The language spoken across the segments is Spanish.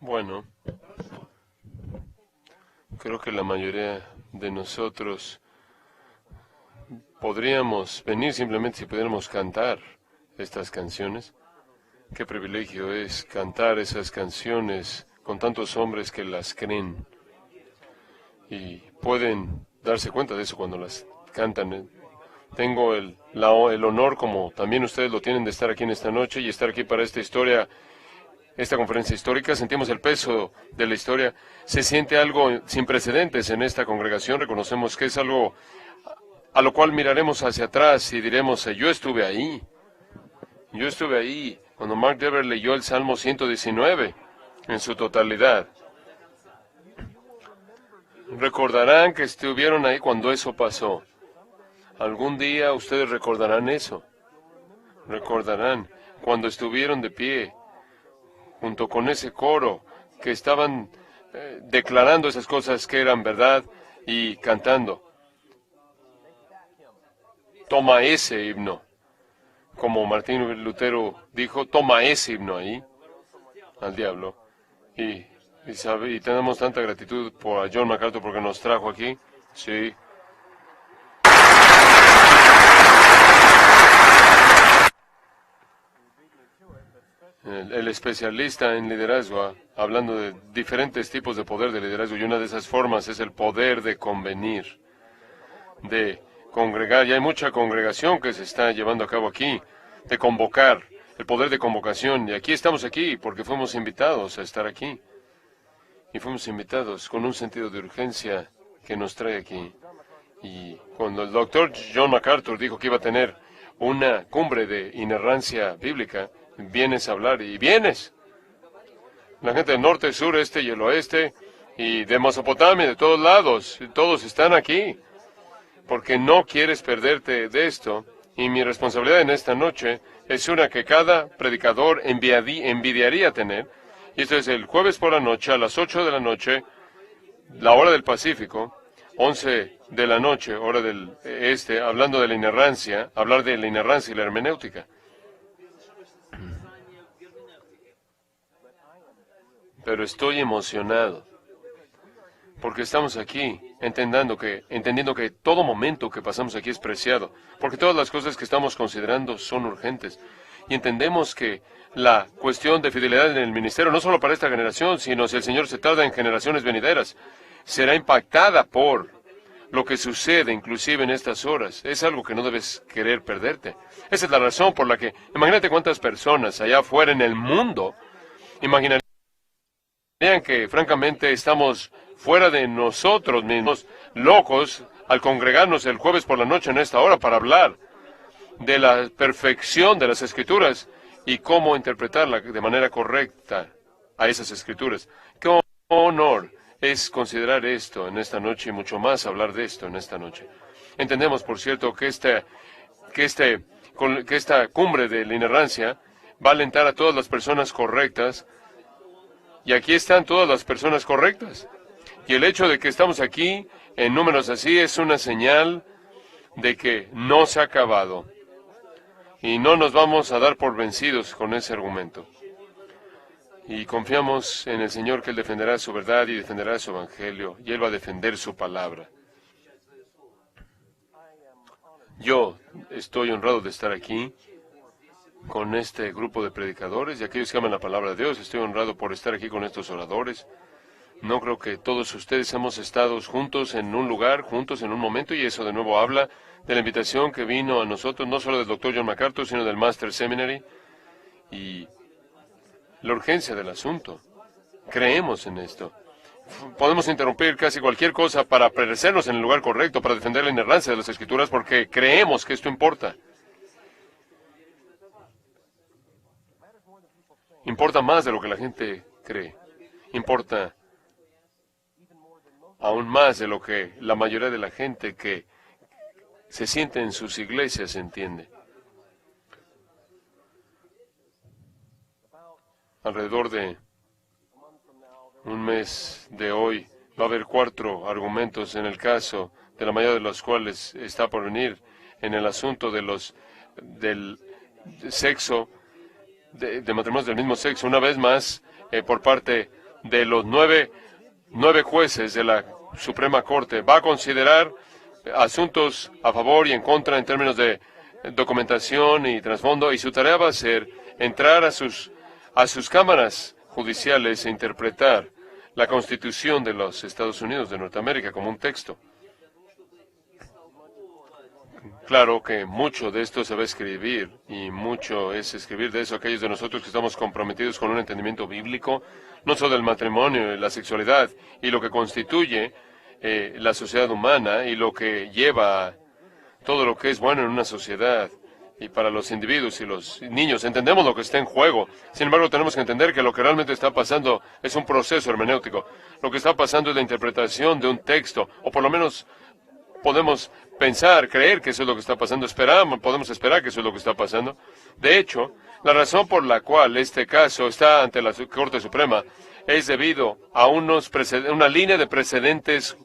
Bueno, creo que la mayoría de nosotros podríamos venir simplemente si pudiéramos cantar estas canciones. Qué privilegio es cantar esas canciones con tantos hombres que las creen y pueden darse cuenta de eso cuando las cantan. Tengo el honor, como también ustedes lo tienen, de estar aquí en esta noche y estar aquí para esta conferencia histórica. Sentimos el peso de la historia. Se siente algo sin precedentes en esta congregación. Reconocemos que es algo a lo cual miraremos hacia atrás y diremos, yo estuve ahí. Yo estuve ahí cuando Mark Dever leyó el Salmo 119 en su totalidad. Recordarán que estuvieron ahí cuando eso pasó. Algún día ustedes recordarán eso. Recordarán cuando estuvieron de pie junto con ese coro que estaban declarando esas cosas que eran verdad y cantando. Toma ese himno. Como Martín Lutero dijo, toma ese himno ahí al diablo. Y tenemos tanta gratitud por John MacArthur porque nos trajo aquí. Sí. El especialista en liderazgo, hablando de diferentes tipos de poder de liderazgo, y una de esas formas es el poder de convenir, de congregar. Y hay mucha congregación que se está llevando a cabo aquí, de convocar, el poder de convocación. Y aquí estamos aquí porque fuimos invitados a estar aquí. Y fuimos invitados con un sentido de urgencia que nos trae aquí. Y cuando el doctor John MacArthur dijo que iba a tener una cumbre de inerrancia bíblica, vienes a hablar, y vienes. La gente del norte, sur, este y el oeste, y de Mesopotamia, de todos lados, todos están aquí, porque no quieres perderte de esto. Y mi responsabilidad en esta noche es una que cada predicador envidiaría tener. Y esto es el jueves por la noche, a las 8 de la noche, la hora del Pacífico, 11 de la noche, hora del este, hablando de la inerrancia, hablar de la inerrancia y la hermenéutica. Pero estoy emocionado, porque estamos aquí, entendiendo que todo momento que pasamos aquí es preciado, porque todas las cosas que estamos considerando son urgentes. Y entendemos que la cuestión de fidelidad en el ministerio, no solo para esta generación, sino si el Señor se tarda en generaciones venideras, será impactada por lo que sucede inclusive en estas horas. Es algo que no debes querer perderte. Esa es la razón por la que, imagínate cuántas personas allá afuera en el mundo, imaginarían que francamente estamos fuera de nosotros mismos, locos, al congregarnos el jueves por la noche en esta hora para hablar de la perfección de las Escrituras y cómo interpretarla de manera correcta a esas Escrituras. Qué honor es considerar esto en esta noche y mucho más hablar de esto en esta noche. Entendemos, por cierto, que esta cumbre de la inerrancia va a alentar a todas las personas correctas, y aquí están todas las personas correctas. Y el hecho de que estamos aquí en números así es una señal de que no se ha acabado. Y no nos vamos a dar por vencidos con ese argumento. Y confiamos en el Señor que Él defenderá su verdad y defenderá su evangelio, y Él va a defender su palabra. Yo estoy honrado de estar aquí con este grupo de predicadores y aquellos que aman la palabra de Dios. Estoy honrado por estar aquí con estos oradores. No creo que todos ustedes hemos estado juntos en un lugar, juntos en un momento, y eso de nuevo habla de la invitación que vino a nosotros, no solo del Dr. John MacArthur, sino del Master Seminary, y la urgencia del asunto. Creemos en esto. Podemos interrumpir casi cualquier cosa para perecernos en el lugar correcto, para defender la inerrancia de las Escrituras, porque creemos que esto importa. Importa más de lo que la gente cree. Importa aún más de lo que la mayoría de la gente que se siente en sus iglesias entiende. Alrededor de un mes de hoy va a haber 4 argumentos en el caso, de la mayoría de los cuales está por venir, en el asunto del sexo, de matrimonios del mismo sexo, una vez más, por parte de los nueve jueces de la Suprema Corte va a considerar asuntos a favor y en contra en términos de documentación y trasfondo, y su tarea va a ser entrar a sus cámaras judiciales e interpretar la Constitución de los Estados Unidos de Norteamérica como un texto. Claro que mucho de esto se va a escribir, y mucho es escribir de eso aquellos de nosotros que estamos comprometidos con un entendimiento bíblico, no solo del matrimonio y la sexualidad, y lo que constituye la sociedad humana, y lo que lleva todo lo que es bueno en una sociedad, y para los individuos y los niños. Entendemos lo que está en juego. Sin embargo, tenemos que entender que lo que realmente está pasando es un proceso hermenéutico. Lo que está pasando es la interpretación de un texto, o por lo menos podemos pensar, creer que eso es lo que está pasando, podemos esperar que eso es lo que está pasando. De hecho, la razón por la cual este caso está ante la Corte Suprema es debido a una línea de precedentes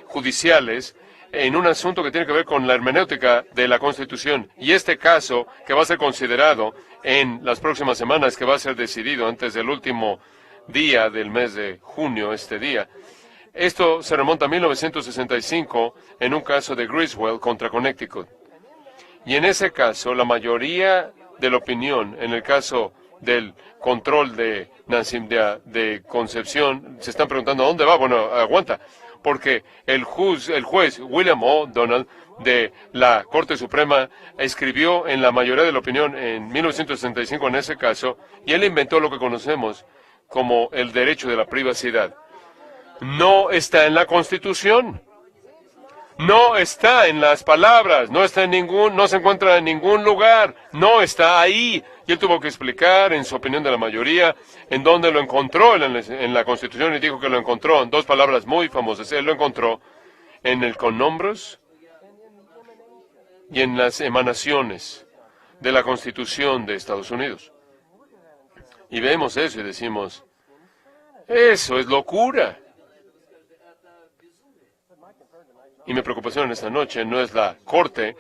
judiciales en un asunto que tiene que ver con la hermenéutica de la Constitución. Y este caso, que va a ser considerado en las próximas semanas, que va a ser decidido antes del último día del mes de junio, este día, esto se remonta a 1965 en un caso de Griswold contra Connecticut. Y en ese caso, la mayoría de la opinión, en el caso del control de concepción, se están preguntando, ¿a dónde va? Bueno, aguanta, porque el juez William O'Donnell de la Corte Suprema escribió en la mayoría de la opinión en 1965 en ese caso, y él inventó lo que conocemos como el derecho de la privacidad. No está en la Constitución, no está en las palabras, no se encuentra en ningún lugar, no está ahí. Y él tuvo que explicar, en su opinión de la mayoría, en dónde lo encontró en la Constitución, y dijo que lo encontró en dos palabras muy famosas. Él lo encontró en el connombros y en las emanaciones de la Constitución de Estados Unidos. Y vemos eso y decimos, eso es locura. Y mi preocupación en esta noche no es la Corte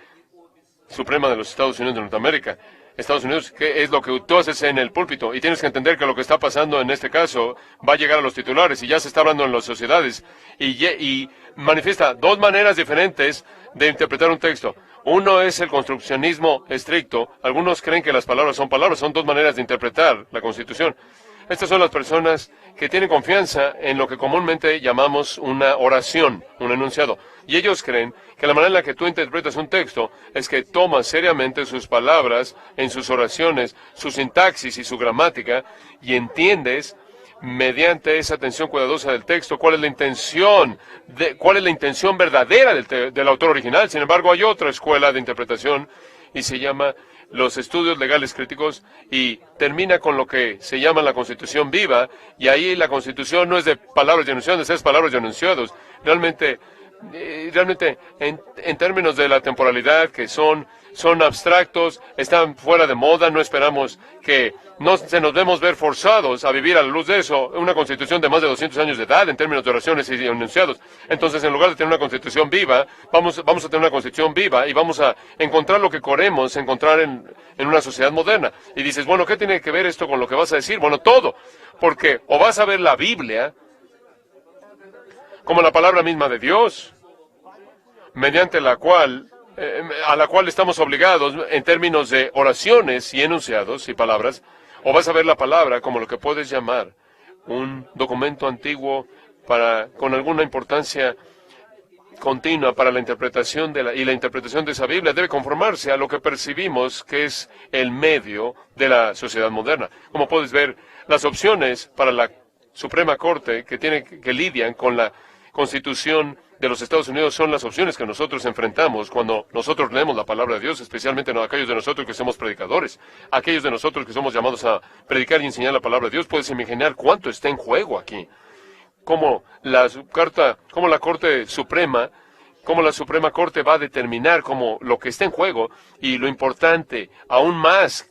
Suprema de los Estados Unidos de Norteamérica. Estados Unidos, ¿qué es lo que tú haces en el púlpito? Y tienes que entender que lo que está pasando en este caso va a llegar a los titulares, y ya se está hablando en las sociedades, y manifiesta dos maneras diferentes de interpretar un texto. Uno es el construccionismo estricto. Algunos creen que las palabras, son dos maneras de interpretar la Constitución. Estas son las personas que tienen confianza en lo que comúnmente llamamos una oración, un enunciado. Y ellos creen que la manera en la que tú interpretas un texto es que tomas seriamente sus palabras en sus oraciones, su sintaxis y su gramática, y entiendes mediante esa atención cuidadosa del texto cuál es la intención verdadera del autor original. Sin embargo, hay otra escuela de interpretación y se llama los estudios legales críticos, y termina con lo que se llama la Constitución viva, y ahí la Constitución no es de palabras y enunciados, es palabras y enunciados. Realmente en términos de la temporalidad, que son abstractos, están fuera de moda, no esperamos que se nos debemos ver forzados a vivir a la luz de eso, una Constitución de más de 200 años de edad en términos de oraciones y enunciados. Entonces, en lugar de tener una Constitución viva, vamos a tener una Constitución viva, y vamos a encontrar lo que queremos encontrar en una sociedad moderna. Y dices, bueno, ¿qué tiene que ver esto con lo que vas a decir? Bueno, todo, porque o vas a ver la Biblia como la palabra misma de Dios, mediante a la cual estamos obligados en términos de oraciones y enunciados y palabras, o vas a ver la palabra como lo que puedes llamar un documento antiguo con alguna importancia continua para la interpretación y la interpretación de esa Biblia debe conformarse a lo que percibimos que es el medio de la sociedad moderna. Como puedes ver, las opciones para la Suprema Corte que lidian con la Constitución de los Estados Unidos son las opciones que nosotros enfrentamos cuando nosotros leemos la palabra de Dios, especialmente aquellos de nosotros que somos predicadores, aquellos de nosotros que somos llamados a predicar y enseñar la palabra de Dios. Puedes imaginar cuánto está en juego aquí. Cómo la Suprema Corte va a determinar como lo que está en juego, y lo importante, aún más,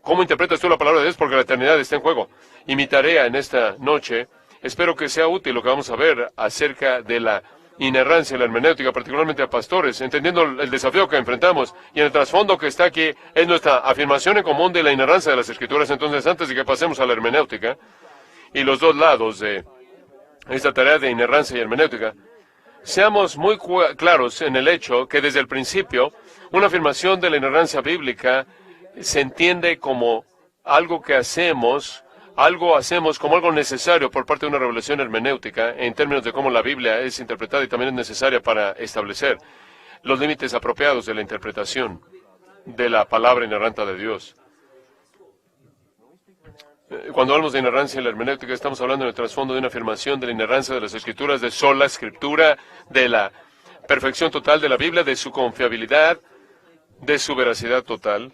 cómo interpretas tú la palabra de Dios, porque la eternidad está en juego. Y mi tarea en esta noche, espero que sea útil lo que vamos a ver acerca de la inerrancia y la hermenéutica, particularmente a pastores, entendiendo el desafío que enfrentamos, y en el trasfondo que está aquí es nuestra afirmación en común de la inerrancia de las Escrituras. Entonces, antes de que pasemos a la hermenéutica, y los dos lados de esta tarea de inerrancia y hermenéutica, seamos muy claros en el hecho que desde el principio una afirmación de la inerrancia bíblica se entiende como algo que hacemos como algo necesario por parte de una revelación hermenéutica en términos de cómo la Biblia es interpretada y también es necesaria para establecer los límites apropiados de la interpretación de la palabra inerrante de Dios. Cuando hablamos de inerrancia en la hermenéutica, estamos hablando en el trasfondo de una afirmación de la inerrancia de las Escrituras, de sola Escritura, de la perfección total de la Biblia, de su confiabilidad, de su veracidad total.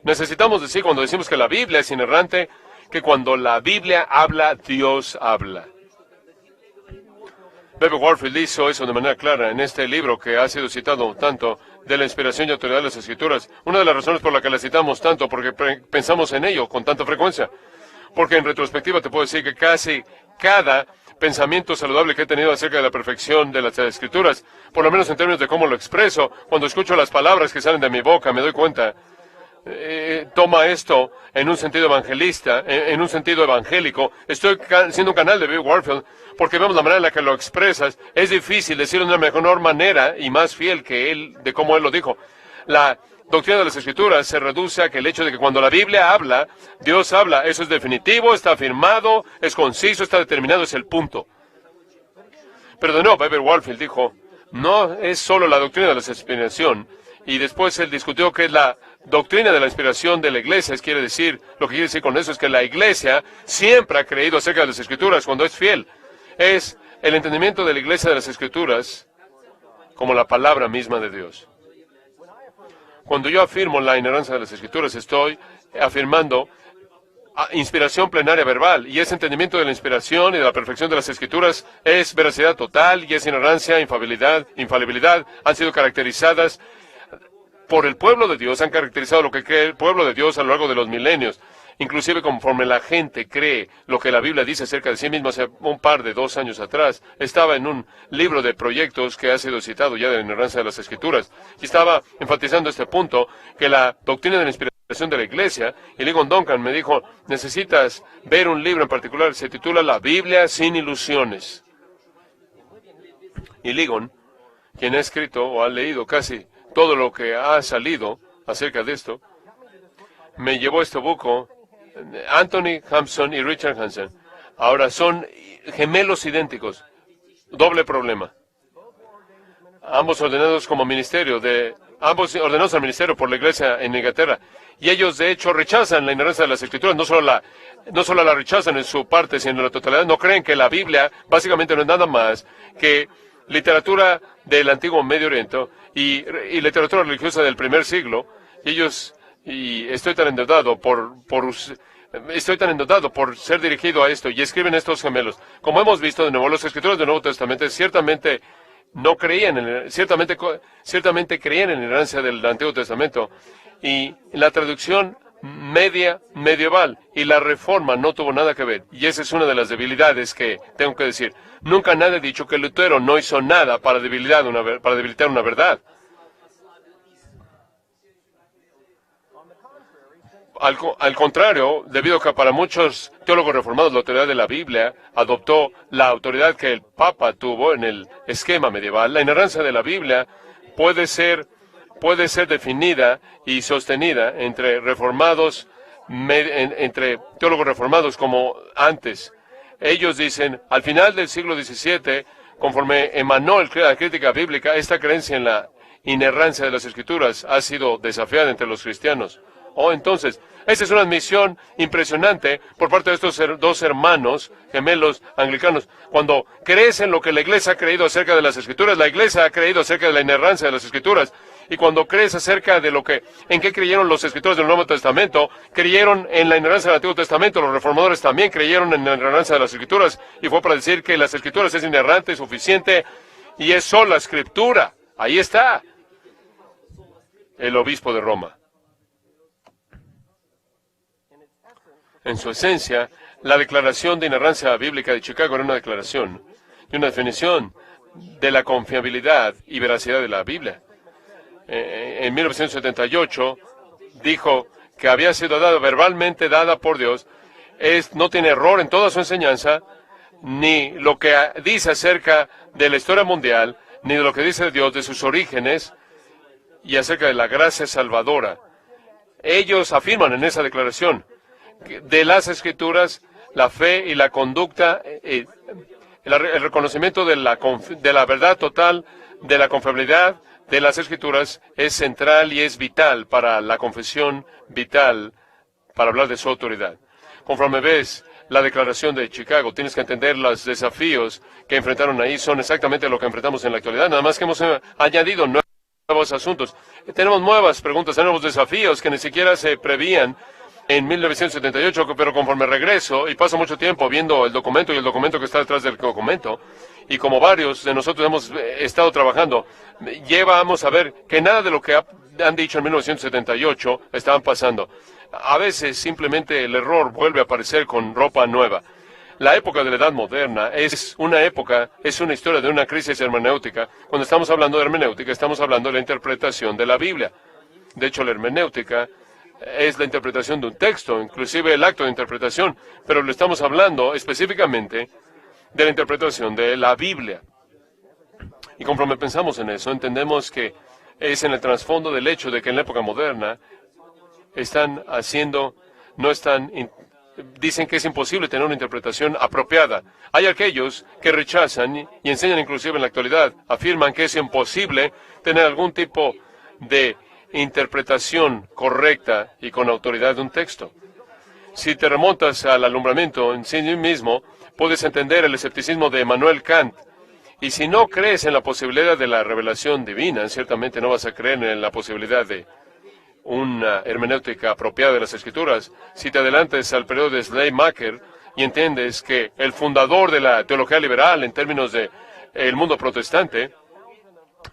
Necesitamos decir, cuando decimos que la Biblia es inerrante, que cuando la Biblia habla, Dios habla. Beverly Warfield hizo eso de manera clara en este libro que ha sido citado tanto, de la inspiración y autoridad de las Escrituras. Una de las razones por la que la citamos tanto, porque pensamos en ello con tanta frecuencia. Porque en retrospectiva te puedo decir que casi cada pensamiento saludable que he tenido acerca de la perfección de las Escrituras, por lo menos en términos de cómo lo expreso, cuando escucho las palabras que salen de mi boca, me doy cuenta, toma esto en un sentido evangelista, en un sentido evangélico. Estoy siendo un canal de Bill Warfield porque vemos la manera en la que lo expresas. Es difícil decirlo de una mejor manera y más fiel que él, de cómo él lo dijo. La doctrina de las Escrituras se reduce a que el hecho de que cuando la Biblia habla, Dios habla. Eso es definitivo, está afirmado, es conciso, está determinado, es el punto. Pero de nuevo, Beverly Warfield dijo, no es solo la doctrina de la inspiración. Y después él discutió que es la doctrina de la inspiración de la iglesia. Quiere decir, lo que quiere decir con eso es que la iglesia siempre ha creído acerca de las Escrituras cuando es fiel. Es el entendimiento de la iglesia de las Escrituras como la palabra misma de Dios. Cuando yo afirmo la inerrancia de las Escrituras, estoy afirmando inspiración plenaria verbal, y ese entendimiento de la inspiración y de la perfección de las Escrituras es veracidad total, y es inerrancia, infalibilidad, han sido caracterizadas por el pueblo de Dios, han caracterizado lo que cree el pueblo de Dios a lo largo de los milenios, inclusive conforme la gente cree lo que la Biblia dice acerca de sí misma. Hace un par de 2 años atrás, estaba en un libro de proyectos que ha sido citado ya de la inerrancia de las Escrituras, y estaba enfatizando este punto, que la doctrina de la inspiración de la iglesia, y Ligon Duncan me dijo, necesitas ver un libro en particular, se titula La Biblia sin ilusiones. Y Ligon, quien ha escrito o ha leído casi todo lo que ha salido acerca de esto, me llevó este buco. Anthony Hampson y Richard Hansen ahora son gemelos idénticos, doble problema. Ambos ordenados como ministerio, ambos ordenados al ministerio por la iglesia en Inglaterra, y ellos de hecho rechazan la inerrancia de las Escrituras, no solo la rechazan en su parte, sino en la totalidad. No creen que la Biblia básicamente no es nada más que literatura del antiguo Medio Oriente y literatura religiosa del primer siglo. Y estoy tan endeudado por ser dirigido a esto, y escriben estos gemelos. Como hemos visto de nuevo, los escritores del Nuevo Testamento ciertamente ciertamente creían en la inerrancia del Antiguo Testamento, y la traducción medieval y la reforma no tuvo nada que ver, y esa es una de las debilidades que tengo que decir. Nunca nadie ha dicho que Lutero no hizo nada para debilitar una verdad. Al contrario, debido a que para muchos teólogos reformados la autoridad de la Biblia adoptó la autoridad que el Papa tuvo en el esquema medieval, la inerrancia de la Biblia puede ser definida y sostenida entre entre teólogos reformados como antes. Ellos dicen, al final del siglo XVII, conforme emanó la crítica bíblica, esta creencia en la inerrancia de las Escrituras ha sido desafiada entre los cristianos. Entonces, esa es una admisión impresionante por parte de estos dos hermanos gemelos anglicanos. Cuando crees en lo que la iglesia ha creído acerca de las Escrituras, la iglesia ha creído acerca de la inerrancia de las Escrituras. Y cuando crees acerca de en qué creyeron los escritores del Nuevo Testamento, creyeron en la inerrancia del Antiguo Testamento. Los reformadores también creyeron en la inerrancia de las Escrituras, y fue para decir que las Escrituras es inerrante, suficiente, y es sola Escritura. Ahí está el obispo de Roma. En su esencia, la declaración de inerrancia bíblica de Chicago era una declaración y una definición de la confiabilidad y veracidad de la Biblia. En 1978 dijo que había sido verbalmente dada por Dios no tiene error en toda su enseñanza, ni lo que dice acerca de la historia mundial, ni de lo que dice Dios, de sus orígenes, y acerca de la gracia salvadora. Ellos afirman en esa declaración que de las Escrituras, la fe y la conducta, el reconocimiento de la verdad total, de la confiabilidad de las Escrituras es central y es vital para la confesión, vital para hablar de su autoridad. Conforme ves la declaración de Chicago, tienes que entender los desafíos que enfrentaron ahí, son exactamente lo que enfrentamos en la actualidad, nada más que hemos añadido nuevos asuntos. Tenemos nuevas preguntas, nuevos desafíos que ni siquiera se prevían en 1978, pero conforme regreso y paso mucho tiempo viendo el documento y el documento que está detrás del documento, y como varios de nosotros hemos estado trabajando, llevamos a ver que nada de lo que han dicho en 1978 estaban pasando. A veces simplemente el error vuelve a aparecer con ropa nueva. La época de la Edad Moderna es una historia de una crisis hermenéutica. Cuando estamos hablando de hermenéutica, estamos hablando de la interpretación de la Biblia. De hecho, la hermenéutica es la interpretación de un texto, inclusive el acto de interpretación, pero le estamos hablando específicamente de la interpretación de la Biblia. Y conforme pensamos en eso, entendemos que es en el trasfondo del hecho de que en la época moderna dicen que es imposible tener una interpretación apropiada. Hay aquellos que rechazan y enseñan inclusive en la actualidad, afirman que es imposible tener algún tipo de interpretación correcta y con autoridad de un texto. Si te remontas al alumbramiento en sí mismo, puedes entender el escepticismo de Immanuel Kant. Y si no crees en la posibilidad de la revelación divina, ciertamente no vas a creer en la posibilidad de una hermenéutica apropiada de las Escrituras. Si te adelantes al periodo de Schleiermacher y entiendes que el fundador de la teología liberal en términos de el mundo protestante,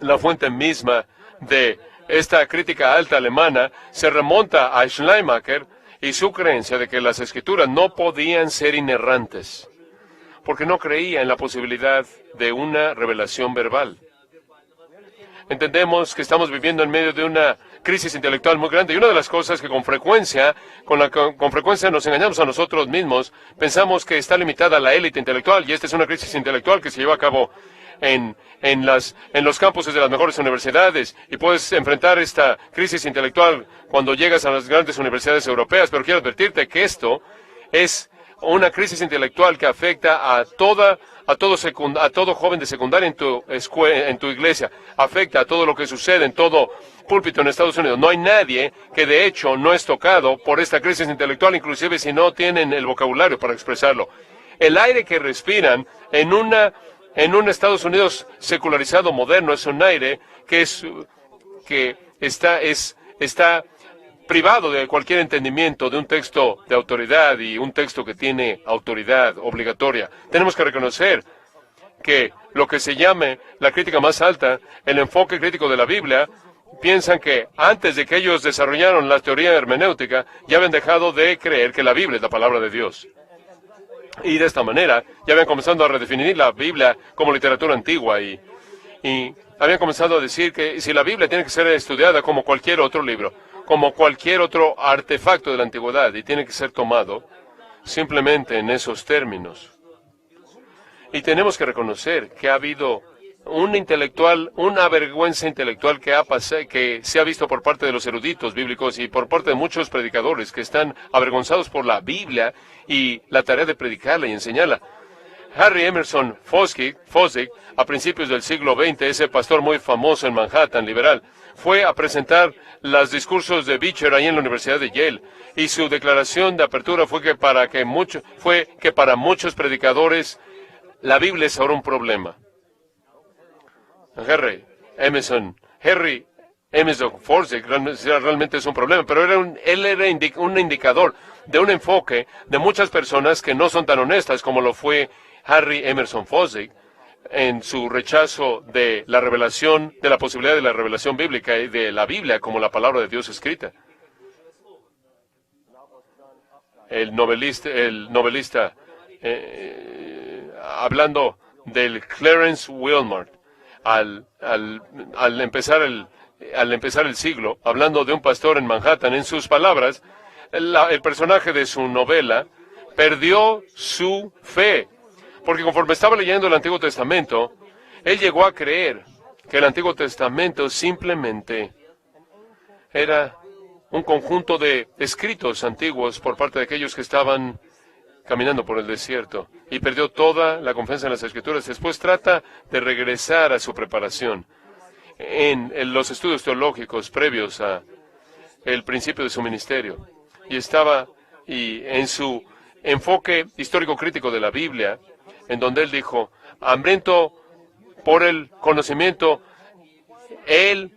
la fuente misma de esta crítica alta alemana, se remonta a Schleiermacher y su creencia de que las Escrituras no podían ser inerrantes, porque no creía en la posibilidad de una revelación verbal. Entendemos que estamos viviendo en medio de una crisis intelectual muy grande, y una de las cosas que con frecuencia nos engañamos a nosotros mismos, pensamos que está limitada a la élite intelectual, y esta es una crisis intelectual que se lleva a cabo en los campuses de las mejores universidades, y puedes enfrentar esta crisis intelectual cuando llegas a las grandes universidades europeas, pero quiero advertirte que esto es una crisis intelectual que afecta a todo joven de secundaria en tu iglesia, afecta a todo lo que sucede en todo púlpito en Estados Unidos. No hay nadie que de hecho no es tocado por esta crisis intelectual, inclusive si no tienen el vocabulario para expresarlo. El aire que respiran en un Estados Unidos secularizado moderno es un aire que está privado de cualquier entendimiento de un texto de autoridad y un texto que tiene autoridad obligatoria. Tenemos que reconocer que lo que se llame la crítica más alta, el enfoque crítico de la Biblia, piensan que antes de que ellos desarrollaron la teoría hermenéutica, ya habían dejado de creer que la Biblia es la palabra de Dios. Y de esta manera, ya habían comenzado a redefinir la Biblia como literatura antigua y habían comenzado a decir que si la Biblia tiene que ser estudiada como cualquier otro libro, como cualquier otro artefacto de la antigüedad, y tiene que ser tomado simplemente en esos términos. Y tenemos que reconocer que ha habido una vergüenza intelectual que se ha visto por parte de los eruditos bíblicos y por parte de muchos predicadores que están avergonzados por la Biblia y la tarea de predicarla y enseñarla. Harry Emerson Fosdick, a principios del siglo XX, ese pastor muy famoso en Manhattan, liberal, fue a presentar los discursos de Beecher ahí en la Universidad de Yale, y su declaración de apertura fue que para muchos predicadores la Biblia es ahora un problema. Harry Emerson Fosdick realmente es un problema, pero él era un indicador de un enfoque de muchas personas que no son tan honestas como lo fue Harry Emerson Fosdick en su rechazo de la revelación, de la posibilidad de la revelación bíblica y de la Biblia como la palabra de Dios escrita. El novelista hablando del Clarence Wilmot, al empezar el siglo, hablando de un pastor en Manhattan, en sus palabras, el personaje de su novela perdió su fe, porque conforme estaba leyendo el Antiguo Testamento, él llegó a creer que el Antiguo Testamento simplemente era un conjunto de escritos antiguos por parte de aquellos que estaban caminando por el desierto, y perdió toda la confianza en las Escrituras. Después trata de regresar a su preparación en los estudios teológicos previos a el principio de su ministerio, y en su enfoque histórico crítico de la Biblia, en donde él dijo, hambriento por el conocimiento, él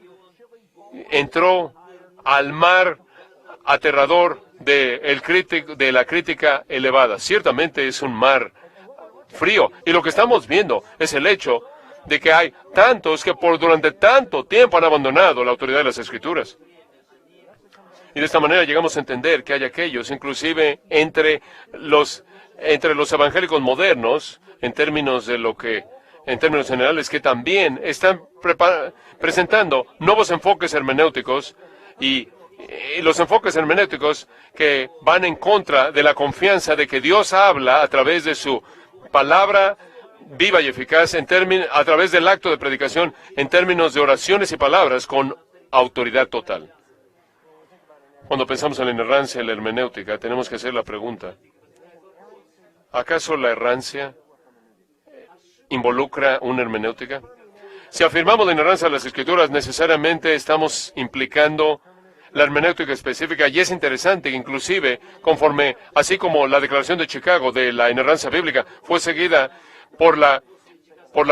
entró al mar aterrador de la crítica elevada. Ciertamente es un mar frío, y lo que estamos viendo es el hecho de que hay tantos que durante tanto tiempo han abandonado la autoridad de las Escrituras. Y de esta manera llegamos a entender que hay aquellos, inclusive entre los evangélicos modernos, en términos generales, que también están presentando nuevos enfoques hermenéuticos, y los enfoques hermenéuticos que van en contra de la confianza de que Dios habla a través de su palabra viva y eficaz, a través del acto de predicación, en términos de oraciones y palabras con autoridad total. Cuando pensamos en la inerrancia y la hermenéutica, tenemos que hacer la pregunta, ¿acaso la errancia involucra una hermenéutica? Si afirmamos la inerrancia de las Escrituras, necesariamente estamos implicando la hermenéutica específica, y es interesante que inclusive, así como la declaración de Chicago de la inerrancia bíblica fue seguida por la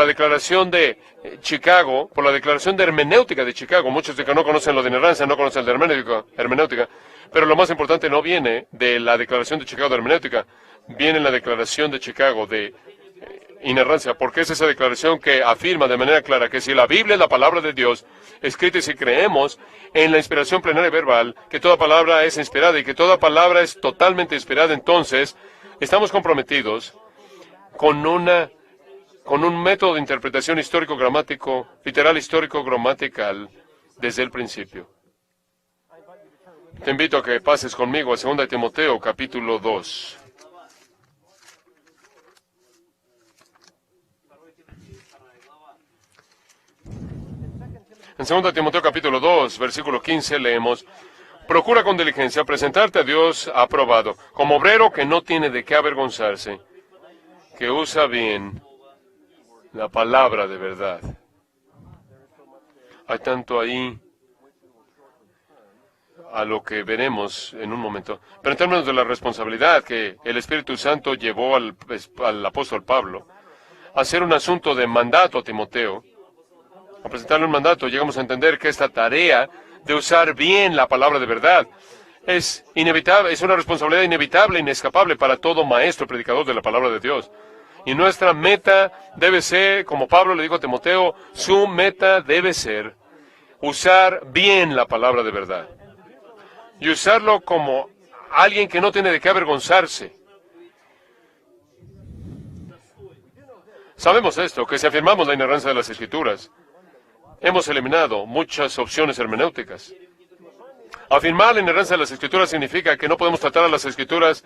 declaración de Chicago, por la declaración de hermenéutica de Chicago. Muchos de que no conocen lo de inerrancia, no conocen el de hermenéutica, pero lo más importante no viene de la declaración de Chicago de hermenéutica, viene en la declaración de Chicago de inerrancia, porque es esa declaración que afirma de manera clara que si la Biblia es la palabra de Dios, escrita, y si creemos en la inspiración plenaria y verbal, que toda palabra es inspirada y que toda palabra es totalmente inspirada, entonces estamos comprometidos con un método de interpretación histórico-gramático, literal histórico-gramatical, desde el principio. Te invito a que pases conmigo a 2 Timoteo, capítulo 2. En 2 Timoteo capítulo 2, versículo 15, leemos, procura con diligencia presentarte a Dios aprobado, como obrero que no tiene de qué avergonzarse, que usa bien la palabra de verdad. Hay tanto ahí a lo que veremos en un momento. Pero en términos de la responsabilidad que el Espíritu Santo llevó al apóstol Pablo a hacer un asunto de mandato a Timoteo, a presentarle un mandato, llegamos a entender que esta tarea de usar bien la palabra de verdad es inevitable, es una responsabilidad inevitable, inescapable para todo maestro predicador de la palabra de Dios. Y nuestra meta debe ser, como Pablo le dijo a Timoteo, su meta debe ser usar bien la palabra de verdad. Y usarlo como alguien que no tiene de qué avergonzarse. Sabemos esto, que si afirmamos la inerrancia de las Escrituras, hemos eliminado muchas opciones hermenéuticas. Afirmar la inerrancia de las Escrituras significa que no podemos tratar a las Escrituras.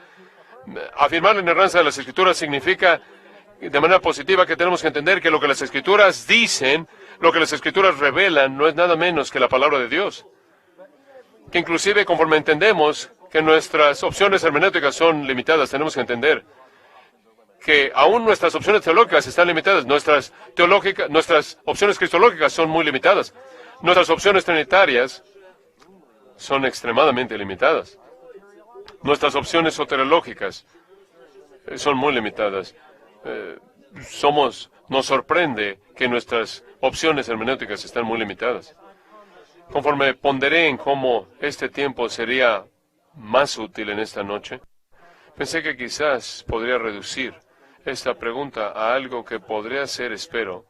Afirmar la inerrancia de las Escrituras significa de manera positiva que tenemos que entender que lo que las Escrituras dicen, lo que las Escrituras revelan, no es nada menos que la palabra de Dios. Que inclusive conforme entendemos que nuestras opciones hermenéuticas son limitadas, tenemos que entender que aún nuestras opciones teológicas están limitadas. Nuestras opciones cristológicas son muy limitadas. Nuestras opciones trinitarias son extremadamente limitadas. Nuestras opciones soteriológicas son muy limitadas. Nos sorprende que nuestras opciones hermenéuticas están muy limitadas. Conforme ponderé en cómo este tiempo sería más útil en esta noche, pensé que quizás podría reducir esta pregunta a algo que podría ser, espero,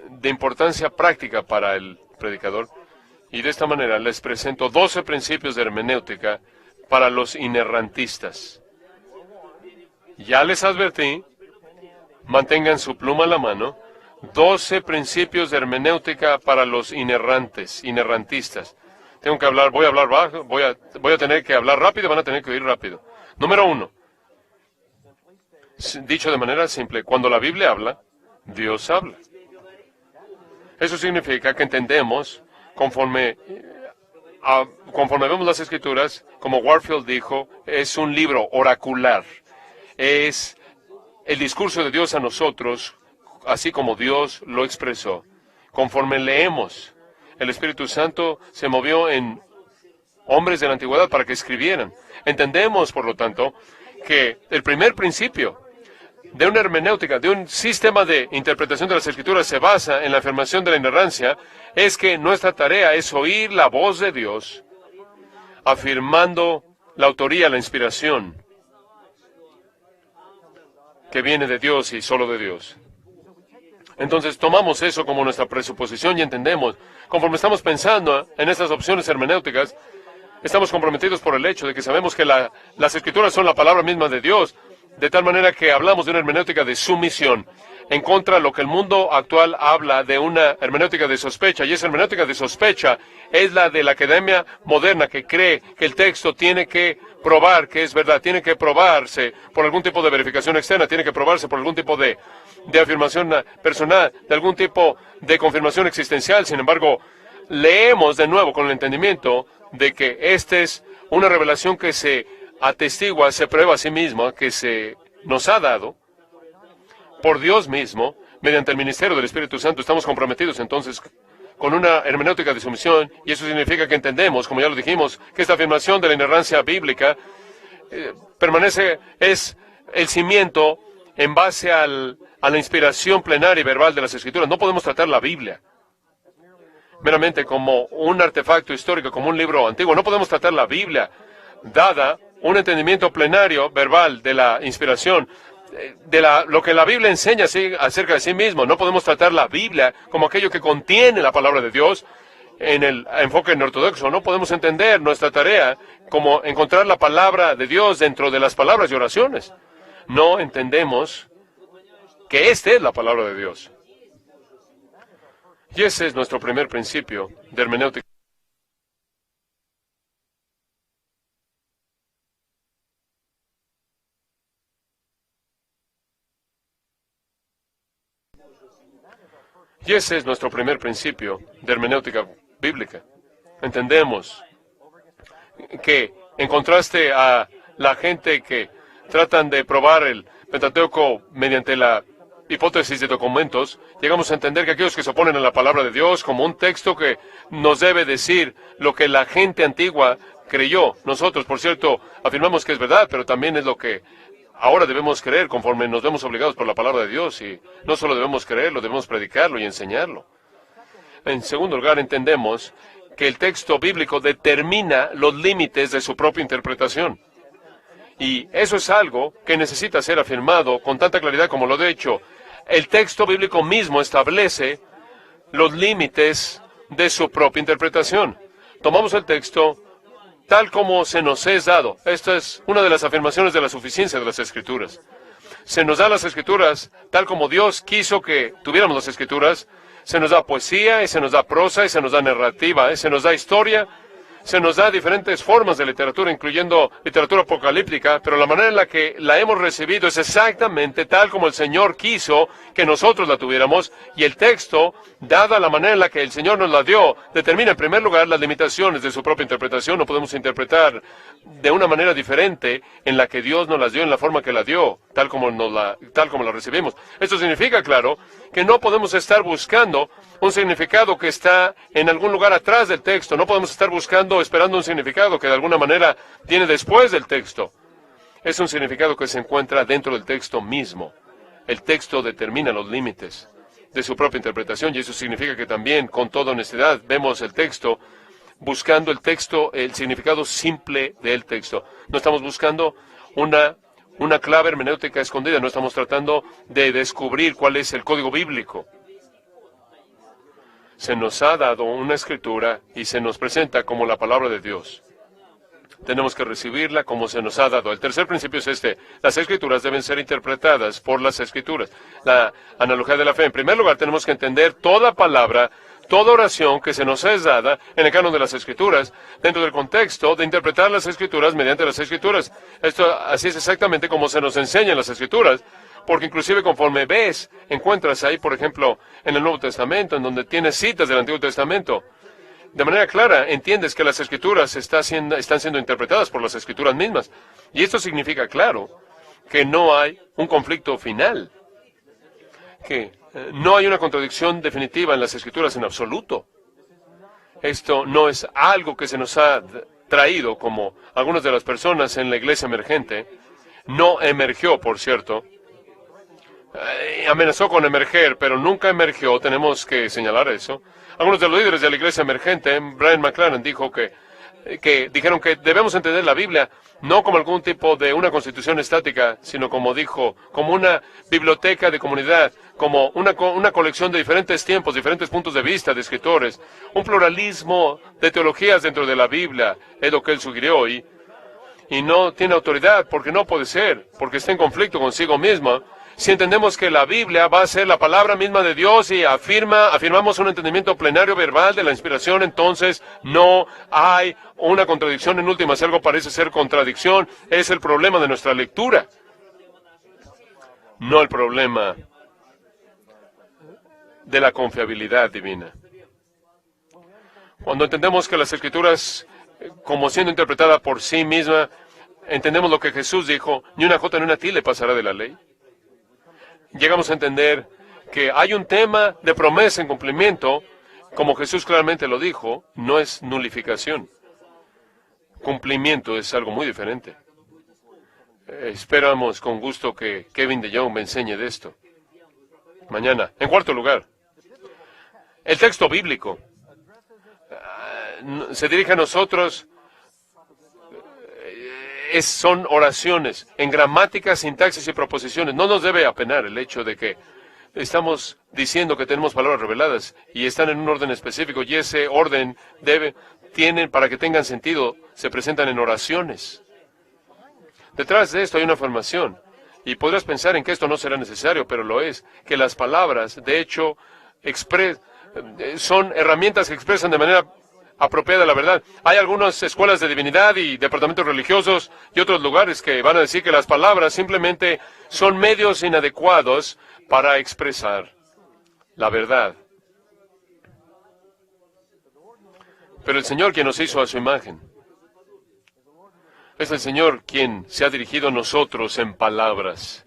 de importancia práctica para el predicador. Y de esta manera les presento 12 principios de hermenéutica para los inerrantistas. Ya les advertí, mantengan su pluma a la mano, 12 principios de hermenéutica para los inerrantistas. Tengo que hablar, voy a tener que hablar rápido, van a tener que oír rápido. Número uno, dicho de manera simple, cuando la Biblia habla, Dios habla. Eso significa que entendemos, conforme vemos las Escrituras, como Warfield dijo, es un libro oracular. Es el discurso de Dios a nosotros, así como Dios lo expresó. Conforme leemos, el Espíritu Santo se movió en hombres de la antigüedad para que escribieran. Entendemos, por lo tanto, que el primer principio de una hermenéutica, de un sistema de interpretación de las Escrituras se basa en la afirmación de la inerrancia, es que nuestra tarea es oír la voz de Dios, afirmando la autoría, la inspiración, que viene de Dios y solo de Dios. Entonces tomamos eso como nuestra presuposición y entendemos, conforme estamos pensando en estas opciones hermenéuticas, estamos comprometidos por el hecho de que sabemos que las Escrituras son la palabra misma de Dios, de tal manera que hablamos de una hermenéutica de sumisión, en contra de lo que el mundo actual habla de una hermenéutica de sospecha, y esa hermenéutica de sospecha es la de la academia moderna que cree que el texto tiene que probar que es verdad, tiene que probarse por algún tipo de verificación externa, tiene que probarse por algún tipo de afirmación personal, de algún tipo de confirmación existencial. Sin embargo, leemos de nuevo con el entendimiento de que esta es una revelación que se atestigua, se prueba a sí misma, que se nos ha dado por Dios mismo, mediante el ministerio del Espíritu Santo. Estamos comprometidos entonces con una hermenéutica de sumisión, y eso significa que entendemos, como ya lo dijimos, que esta afirmación de la inerrancia bíblica es el cimiento en base a la inspiración plenaria y verbal de las Escrituras. No podemos tratar la Biblia meramente como un artefacto histórico, como un libro antiguo. No podemos tratar la Biblia dada un entendimiento plenario, verbal, de la inspiración, lo que la Biblia enseña acerca de sí mismo. No podemos tratar la Biblia como aquello que contiene la palabra de Dios en el enfoque ortodoxo. No podemos entender nuestra tarea como encontrar la palabra de Dios dentro de las palabras y oraciones. No entendemos que esta es la palabra de Dios. Y ese es nuestro primer principio de hermenéutica. Y ese es nuestro primer principio de hermenéutica bíblica. Entendemos que, en contraste a la gente que tratan de probar el Pentateuco mediante la hipótesis de documentos, llegamos a entender que aquellos que se oponen a la palabra de Dios como un texto que nos debe decir lo que la gente antigua creyó. Nosotros, por cierto, afirmamos que es verdad, pero también es lo que ahora debemos creer conforme nos vemos obligados por la palabra de Dios, y no solo debemos creerlo, debemos predicarlo y enseñarlo. En segundo lugar, entendemos que el texto bíblico determina los límites de su propia interpretación. Y eso es algo que necesita ser afirmado con tanta claridad como lo he hecho. El texto bíblico mismo establece los límites de su propia interpretación. Tomamos el texto tal como se nos es dado. Esta es una de las afirmaciones de la suficiencia de las Escrituras. Se nos da las Escrituras tal como Dios quiso que tuviéramos las Escrituras. Se nos da poesía, y se nos da prosa, y se nos da narrativa, y se nos da historia, se nos da diferentes formas de literatura, incluyendo literatura apocalíptica, pero la manera en la que la hemos recibido es exactamente tal como el Señor quiso que nosotros la tuviéramos, y el texto, dada la manera en la que el Señor nos la dio, determina en primer lugar las limitaciones de su propia interpretación. No podemos interpretar de una manera diferente en la que Dios nos las dio, en la forma que la dio, tal como la recibimos. Esto significa, claro, que no podemos estar buscando un significado que está en algún lugar atrás del texto. No podemos estar esperando un significado que de alguna manera viene después del texto. Es un significado que se encuentra dentro del texto mismo. El texto determina los límites de su propia interpretación, y eso significa que también, con toda honestidad, vemos el texto buscando el significado simple del texto. No estamos buscando una clave hermenéutica escondida, no estamos tratando de descubrir cuál es el código bíblico. Se nos ha dado una escritura y se nos presenta como la palabra de Dios. Tenemos que recibirla como se nos ha dado. El tercer principio es este: las Escrituras deben ser interpretadas por las Escrituras. La analogía de la fe. En primer lugar, tenemos que entender toda palabra, toda oración que se nos es dada en el canon de las Escrituras, dentro del contexto de interpretar las Escrituras mediante las Escrituras. Esto así es exactamente como se nos enseña en las Escrituras, porque inclusive conforme ves, encuentras ahí, por ejemplo, en el Nuevo Testamento, en donde tienes citas del Antiguo Testamento, de manera clara entiendes que las Escrituras están siendo interpretadas por las Escrituras mismas. Y esto significa, claro, que no hay un conflicto final, que no hay una contradicción definitiva en las Escrituras en absoluto. Esto no es algo que se nos ha traído, como algunas de las personas en la iglesia emergente. No emergió, por cierto. Amenazó con emerger, pero nunca emergió. Tenemos que señalar eso. Algunos de los líderes de la iglesia emergente, Brian McLaren, dijo que dijeron que debemos entender la Biblia no como algún tipo de una constitución estática, sino como dijo, como una biblioteca de comunidad, como una colección de diferentes tiempos, diferentes puntos de vista de escritores, un pluralismo de teologías dentro de la Biblia, es lo que él sugirió, y no tiene autoridad porque no puede ser, porque está en conflicto consigo misma. Si entendemos que la Biblia va a ser la palabra misma de Dios y afirmamos un entendimiento plenario verbal de la inspiración, entonces no hay una contradicción. En última, si algo parece ser contradicción, es el problema de nuestra lectura, no el problema de la confiabilidad divina. Cuando entendemos que las Escrituras, como siendo interpretada por sí misma, entendemos lo que Jesús dijo, ni una jota ni una tilde pasará de la ley. Llegamos a entender que hay un tema de promesa en cumplimiento, como Jesús claramente lo dijo, no es nulificación. Cumplimiento es algo muy diferente. Esperamos con gusto que Kevin DeYoung me enseñe de esto mañana. En cuarto lugar, el texto bíblico se dirige a nosotros. Son oraciones en gramática, sintaxis y proposiciones. No nos debe apenar el hecho de que estamos diciendo que tenemos palabras reveladas y están en un orden específico, y ese orden para que tengan sentido, se presentan en oraciones. Detrás de esto hay una afirmación, y podrás pensar en que esto no será necesario, pero lo es, que las palabras, de hecho, son herramientas que expresan de manera apropiada la verdad. Hay algunas escuelas de divinidad y departamentos religiosos y otros lugares que van a decir que las palabras simplemente son medios inadecuados para expresar la verdad. Pero el Señor, quien nos hizo a su imagen, es el Señor quien se ha dirigido a nosotros en palabras,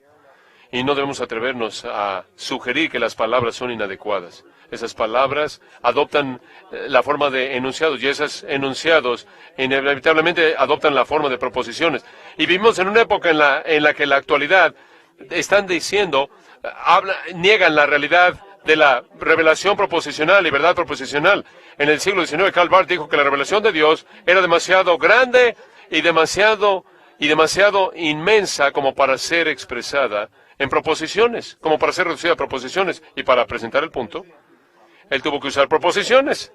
y no debemos atrevernos a sugerir que las palabras son inadecuadas. Esas palabras adoptan la forma de enunciados, y esos enunciados inevitablemente adoptan la forma de proposiciones. Y vivimos en una época en la que en la actualidad están diciendo, niegan la realidad de la revelación proposicional y verdad proposicional. En el siglo XIX, Karl Barth dijo que la revelación de Dios era demasiado grande y demasiado inmensa como para ser expresada en proposiciones, como para ser reducida a proposiciones. Y para presentar el punto, él tuvo que usar proposiciones,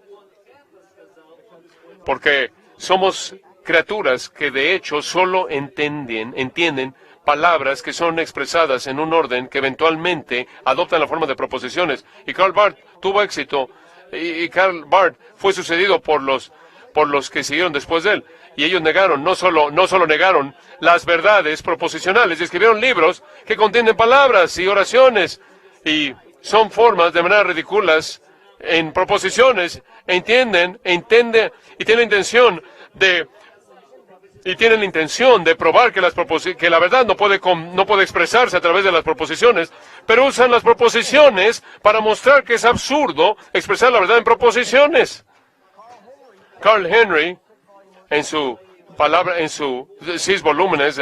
porque somos criaturas que de hecho solo entienden palabras que son expresadas en un orden que eventualmente adoptan la forma de proposiciones. Y Karl Barth tuvo éxito, y Karl Barth fue sucedido por los que siguieron después de él. Y ellos negaron, no solo negaron las verdades proposicionales, y escribieron libros que contienen palabras y oraciones, y son formas de manera ridículas en proposiciones, y tienen la intención de probar que la verdad no puede expresarse a través de las proposiciones, pero usan las proposiciones para mostrar que es absurdo expresar la verdad en proposiciones. Carl Henry, en sus 6 volúmenes,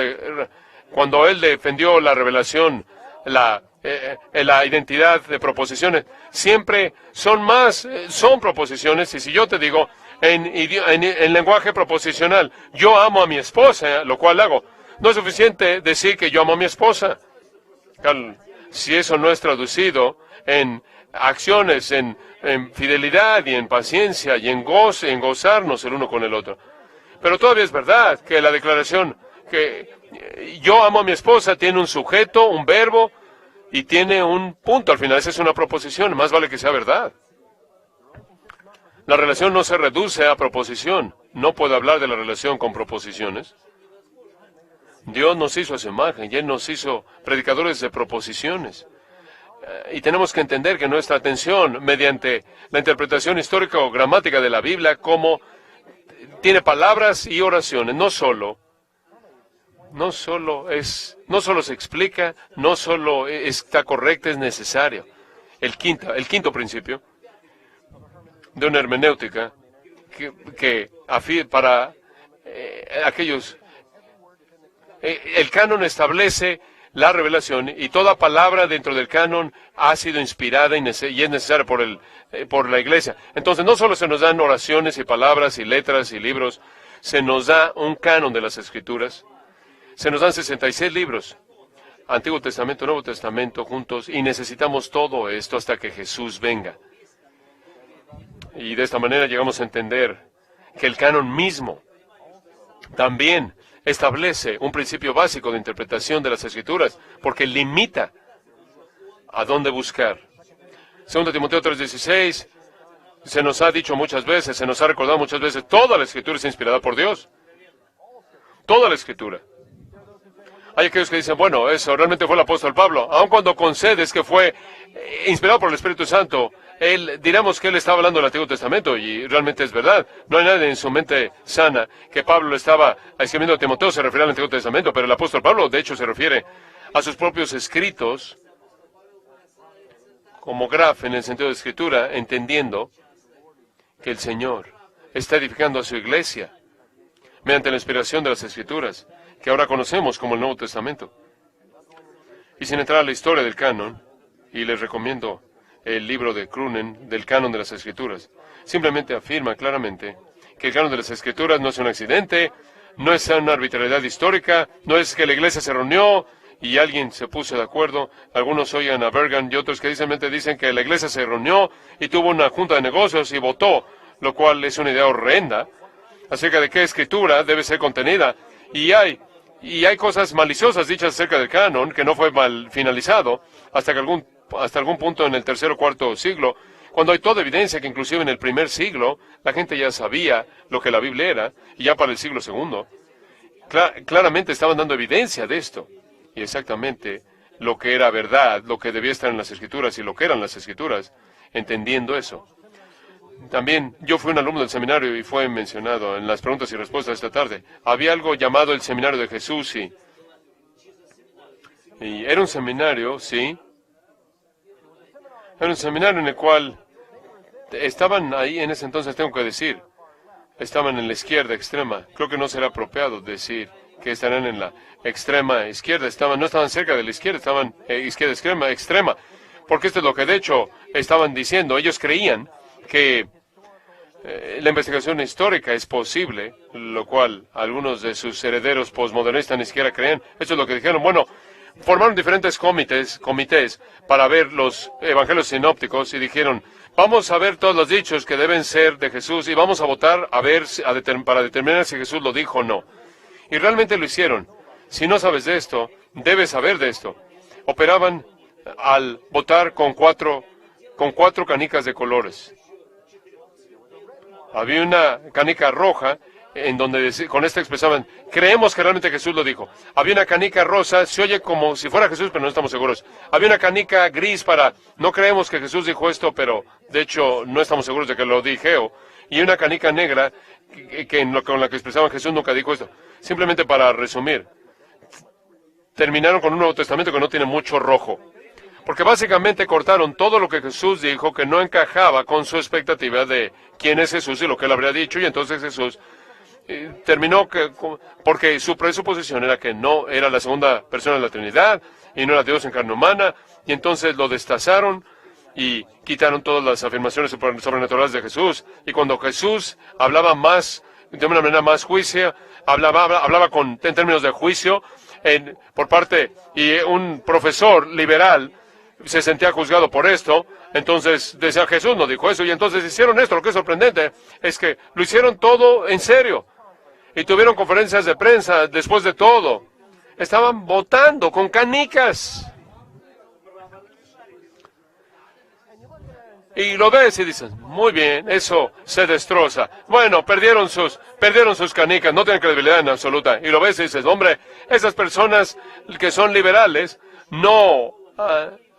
cuando él defendió la revelación, la identidad de proposiciones, siempre son proposiciones. Y si yo te digo en lenguaje proposicional, yo amo a mi esposa, lo cual hago, no es suficiente decir que yo amo a mi esposa. Si eso no es traducido en acciones, en fidelidad y en paciencia y en gozarnos el uno con el otro. Pero todavía es verdad que la declaración que yo amo a mi esposa tiene un sujeto, un verbo, y tiene un punto al final. Esa es una proposición, más vale que sea verdad. La relación no se reduce a proposición. No puedo hablar de la relación con proposiciones. Dios nos hizo a su imagen y Él nos hizo predicadores de proposiciones. Y tenemos que entender que nuestra atención, mediante la interpretación histórica o gramática de la Biblia, como tiene palabras y oraciones, no solo se explica, no solo está correcta, es necesario. El quinto principio de una hermenéutica para aquellos, el canon establece la revelación y toda palabra dentro del canon ha sido inspirada y es necesaria por la Iglesia. Entonces no solo se nos dan oraciones y palabras y letras y libros, se nos da un canon de las Escrituras. Se nos dan 66 libros, Antiguo Testamento, Nuevo Testamento juntos, y necesitamos todo esto hasta que Jesús venga. Y de esta manera llegamos a entender que el canon mismo también establece un principio básico de interpretación de las Escrituras, porque limita a dónde buscar. 2 Timoteo 3:16, se nos ha dicho muchas veces, se nos ha recordado muchas veces, toda la Escritura es inspirada por Dios. Toda la Escritura. Hay aquellos que dicen, bueno, eso realmente fue el apóstol Pablo. Aun cuando concedes que fue inspirado por el Espíritu Santo, diremos que él estaba hablando del Antiguo Testamento, y realmente es verdad. No hay nadie en su mente sana que Pablo le estaba escribiendo a Timoteo, se refiere al Antiguo Testamento, pero el apóstol Pablo, de hecho, se refiere a sus propios escritos como graf en el sentido de escritura, entendiendo que el Señor está edificando a su iglesia mediante la inspiración de las Escrituras, que ahora conocemos como el Nuevo Testamento. Y sin entrar a la historia del canon, y les recomiendo el libro de Crunen, del canon de las Escrituras, simplemente afirma claramente que el canon de las Escrituras no es un accidente, no es una arbitrariedad histórica, no es que la iglesia se reunió y alguien se puso de acuerdo. Algunos oigan a Bergen y otros que simplemente dicen que la iglesia se reunió y tuvo una junta de negocios y votó, lo cual es una idea horrenda acerca de qué escritura debe ser contenida. Y hay cosas maliciosas dichas acerca del canon que no fue mal finalizado hasta algún punto en el tercer o cuarto siglo, cuando hay toda evidencia que inclusive en el primer siglo la gente ya sabía lo que la Biblia era, y ya para el siglo segundo, claramente estaban dando evidencia de esto, y exactamente lo que era verdad, lo que debía estar en las Escrituras y lo que eran las Escrituras, entendiendo eso. También yo fui un alumno del seminario y fue mencionado en las preguntas y respuestas esta tarde. Había algo llamado el Seminario de Jesús y era un seminario, sí. Era un seminario en el cual estaban ahí en ese entonces, tengo que decir, estaban en la izquierda extrema. Creo que no será apropiado decir que estarán en la extrema izquierda. No estaban cerca de la izquierda, estaban izquierda extrema. Porque esto es lo que de hecho estaban diciendo. Ellos creían que la investigación histórica es posible, lo cual algunos de sus herederos posmodernistas ni siquiera creen. Eso es lo que dijeron. Bueno, formaron diferentes comités para ver los evangelios sinópticos y dijeron, vamos a ver todos los dichos que deben ser de Jesús y vamos a votar para determinar si Jesús lo dijo o no. Y realmente lo hicieron. Si no sabes de esto, debes saber de esto. Operaban al votar con cuatro canicas de colores. Había una canica roja en donde con esta expresaban, creemos que realmente Jesús lo dijo. Había una canica rosa, se oye como si fuera Jesús, pero no estamos seguros. Había una canica gris no creemos que Jesús dijo esto, pero de hecho no estamos seguros de que lo dijo. Y una canica negra con la que expresaban Jesús nunca dijo esto. Simplemente para resumir, terminaron con un Nuevo Testamento que no tiene mucho rojo. Porque básicamente cortaron todo lo que Jesús dijo que no encajaba con su expectativa de quién es Jesús y lo que él habría dicho, y entonces Jesús terminó porque su presuposición era que no era la segunda persona de la Trinidad y no era Dios en carne humana, y entonces lo destazaron y quitaron todas las afirmaciones sobrenaturales de Jesús. Y cuando Jesús hablaba de una manera más juicio, hablaba en términos de juicio por parte, y un profesor liberal se sentía juzgado por esto, entonces decía, Jesús no dijo eso, y entonces hicieron esto. Lo que es sorprendente es que lo hicieron todo en serio, y tuvieron conferencias de prensa después de todo. Estaban votando con canicas. Y lo ves y dices, muy bien, eso se destroza. Bueno, perdieron sus canicas, no tienen credibilidad en absoluta. Y lo ves y dices, hombre, esas personas que son liberales no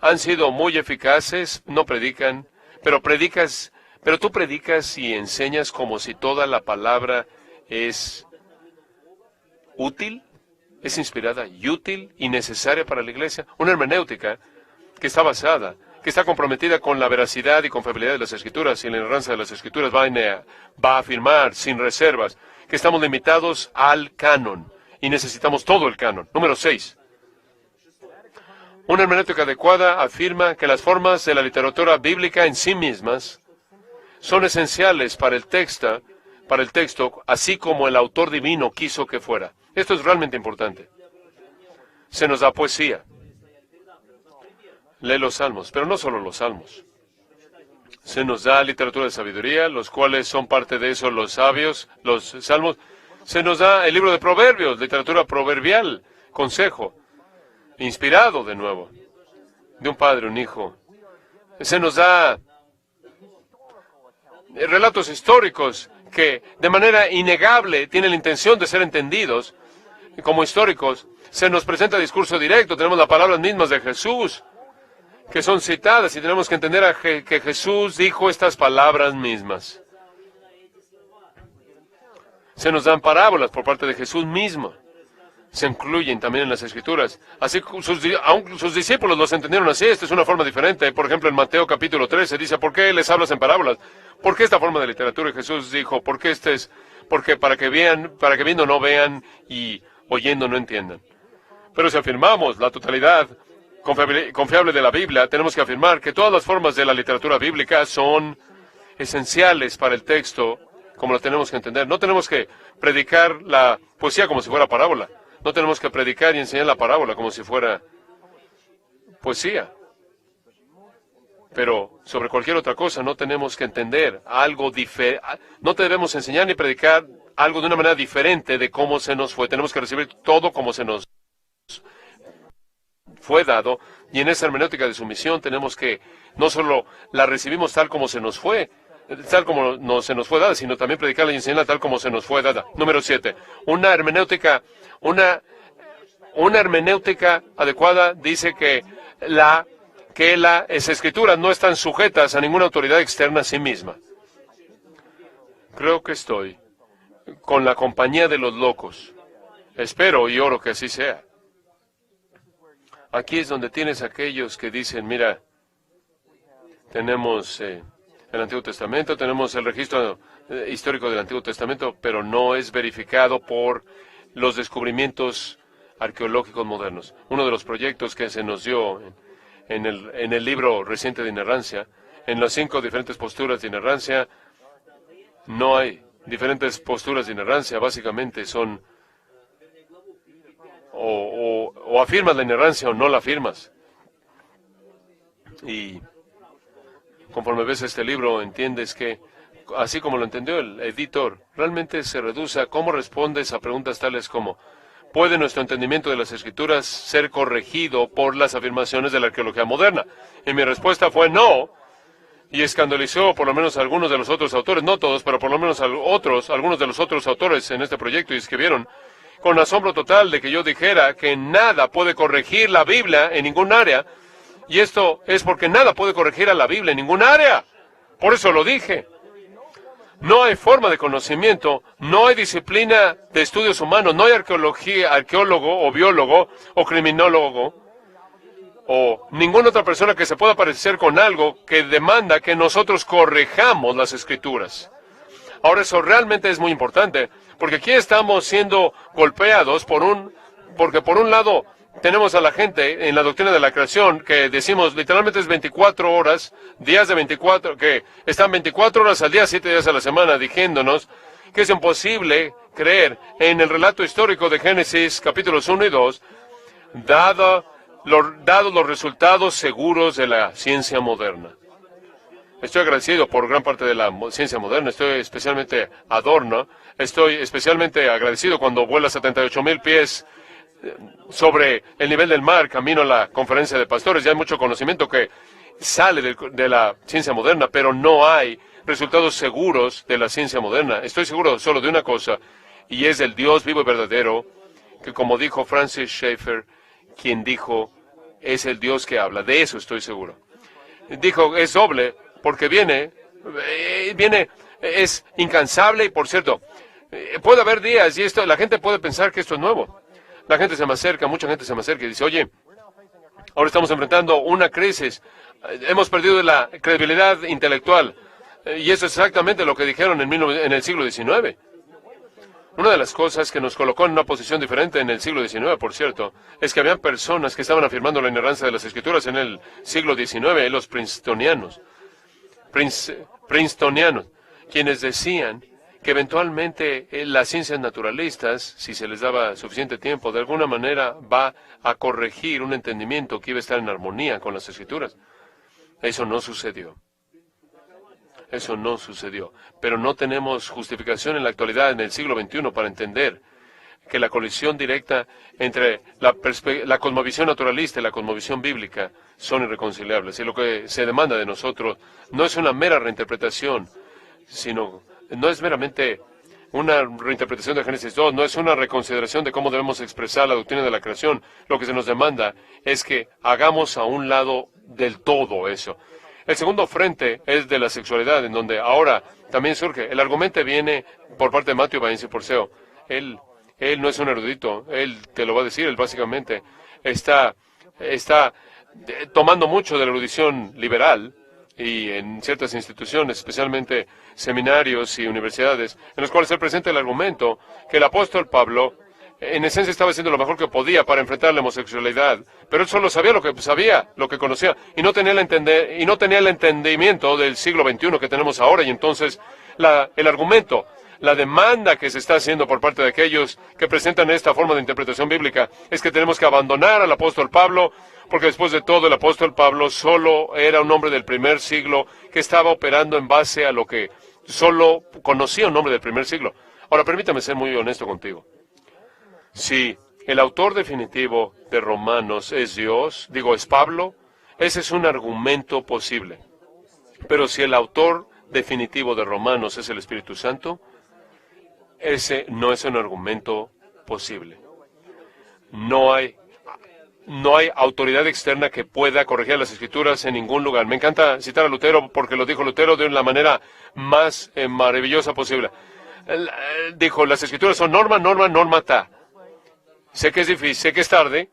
han sido muy eficaces, no predican, pero tú predicas y enseñas como si toda la palabra es útil, es inspirada y útil y necesaria para la iglesia. Una hermenéutica que está basada, que está comprometida con la veracidad y confiabilidad de las Escrituras y la inerrancia de las Escrituras, va a afirmar sin reservas que estamos limitados al canon y necesitamos todo el canon. Número 6. Una hermenéutica adecuada afirma que las formas de la literatura bíblica en sí mismas son esenciales para el texto, así como el autor divino quiso que fuera. Esto es realmente importante. Se nos da poesía. Lee los salmos, pero no solo los salmos. Se nos da literatura de sabiduría, los cuales son parte de eso los sabios, los salmos. Se nos da el libro de proverbios, literatura proverbial, consejo, inspirado de nuevo, de un padre, un hijo. Se nos da relatos históricos que de manera innegable tienen la intención de ser entendidos como históricos. Se nos presenta discurso directo, tenemos las palabras mismas de Jesús, que son citadas y tenemos que entender que Jesús dijo estas palabras mismas. Se nos dan parábolas por parte de Jesús mismo. Se incluyen también en las Escrituras. Así, aun sus discípulos los entendieron así. Esta es una forma diferente. Por ejemplo, en Mateo capítulo 13 dice, ¿por qué les hablas en parábolas? ¿Por qué esta forma de literatura? Y Jesús dijo, porque para que viendo no vean y oyendo no entiendan. Pero si afirmamos la totalidad confiable de la Biblia, tenemos que afirmar que todas las formas de la literatura bíblica son esenciales para el texto, como lo tenemos que entender. No tenemos que predicar la poesía como si fuera parábola. No tenemos que predicar y enseñar la parábola como si fuera poesía. Pero sobre cualquier otra cosa no tenemos que entender algo diferente. No debemos enseñar ni predicar algo de una manera diferente de cómo se nos fue. Tenemos que recibir todo como se nos fue dado, y en esa hermenéutica de sumisión tenemos que no solo la recibimos tal como se nos fue dada, sino también predicarla y enseñarla tal como se nos fue dada. Número 7. Una hermenéutica adecuada dice que las Escrituras no están sujetas a ninguna autoridad externa a sí misma. Creo que estoy con la compañía de los locos. Espero y oro que así sea. Aquí es donde tienes aquellos que dicen, mira, tenemos el Antiguo Testamento, tenemos el registro histórico del Antiguo Testamento, pero no es verificado por los descubrimientos arqueológicos modernos. Uno de los proyectos que se nos dio en el libro reciente de inerrancia, en las 5 diferentes posturas de inerrancia, no hay diferentes posturas de inerrancia, básicamente son o afirmas la inerrancia o no la afirmas. Y conforme ves este libro, entiendes que, así como lo entendió el editor, realmente se reduce a cómo respondes a preguntas tales como, ¿puede nuestro entendimiento de las Escrituras ser corregido por las afirmaciones de la arqueología moderna? Y mi respuesta fue no, y escandalizó por lo menos a algunos de los otros autores, no todos, pero por lo menos algunos de los otros autores en este proyecto, y escribieron con asombro total de que yo dijera que nada puede corregir la Biblia en ningún área, y esto es porque nada puede corregir a la Biblia en ningún área. Por eso lo dije. No hay forma de conocimiento, no hay disciplina de estudios humanos, no hay arqueólogo o biólogo o criminólogo o ninguna otra persona que se pueda parecer con algo que demanda que nosotros corrijamos las Escrituras. Ahora, eso realmente es muy importante, porque aquí estamos siendo golpeados porque por un lado tenemos a la gente en la doctrina de la creación que decimos literalmente es 24 horas, días de 24, que están 24 horas al día, 7 días a la semana, diciéndonos que es imposible creer en el relato histórico de Génesis capítulos 1 y 2, dados los resultados seguros de la ciencia moderna. Estoy agradecido por gran parte de la ciencia moderna, estoy especialmente agradecido cuando vuela 78,000 pies sobre el nivel del mar, camino a la conferencia de pastores. Ya hay mucho conocimiento que sale de la ciencia moderna, pero no hay resultados seguros de la ciencia moderna. Estoy seguro solo de una cosa, y es del Dios vivo y verdadero, que como dijo Francis Schaeffer, quien dijo, es el Dios que habla. De eso estoy seguro. Dijo, es doble, porque viene, es incansable, y por cierto, puede haber días, y esto, la gente puede pensar que esto es nuevo. La gente se me acerca, mucha gente se me acerca y dice, oye, ahora estamos enfrentando una crisis, hemos perdido la credibilidad intelectual, y eso es exactamente lo que dijeron en el siglo XIX. Una de las cosas que nos colocó en una posición diferente en el siglo XIX, por cierto, es que habían personas que estaban afirmando la inerrancia de las Escrituras en el siglo XIX, los princetonianos, quienes decían que eventualmente las ciencias naturalistas, si se les daba suficiente tiempo, de alguna manera va a corregir un entendimiento que iba a estar en armonía con las Escrituras. Eso no sucedió. Eso no sucedió. Pero no tenemos justificación en la actualidad, en el siglo XXI, para entender que la colisión directa entre la cosmovisión naturalista y la cosmovisión bíblica son irreconciliables. Y lo que se demanda de nosotros no es una mera reinterpretación, sino no es meramente una reinterpretación de Génesis 2, no es una reconsideración de cómo debemos expresar la doctrina de la creación. Lo que se nos demanda es que hagamos a un lado del todo eso. El segundo frente es de la sexualidad, en donde ahora también surge. El argumento viene por parte de Matthew Baines y Porceo. Él no es un erudito, él te lo va a decir, él básicamente está tomando mucho de la erudición liberal y en ciertas instituciones, especialmente seminarios y universidades, en los cuales se presenta el argumento que el apóstol Pablo en esencia estaba haciendo lo mejor que podía para enfrentar la homosexualidad, pero él solo sabía, lo que conocía, y no tenía el entendimiento del siglo XXI que tenemos ahora, y entonces el argumento, la demanda que se está haciendo por parte de aquellos que presentan esta forma de interpretación bíblica es que tenemos que abandonar al apóstol Pablo, porque después de todo el apóstol Pablo solo era un hombre del primer siglo que estaba operando en base a lo que solo conocía un hombre del primer siglo. Ahora, permítame ser muy honesto contigo. Si el autor definitivo de Romanos es Dios, es Pablo, ese es un argumento posible. Pero si el autor definitivo de Romanos es el Espíritu Santo, ese no es un argumento posible. No hay autoridad externa que pueda corregir las Escrituras en ningún lugar. Me encanta citar a Lutero porque lo dijo Lutero de la manera más maravillosa posible. Dijo, las Escrituras son norma, norma, normata. Sé que es difícil, sé que es tarde.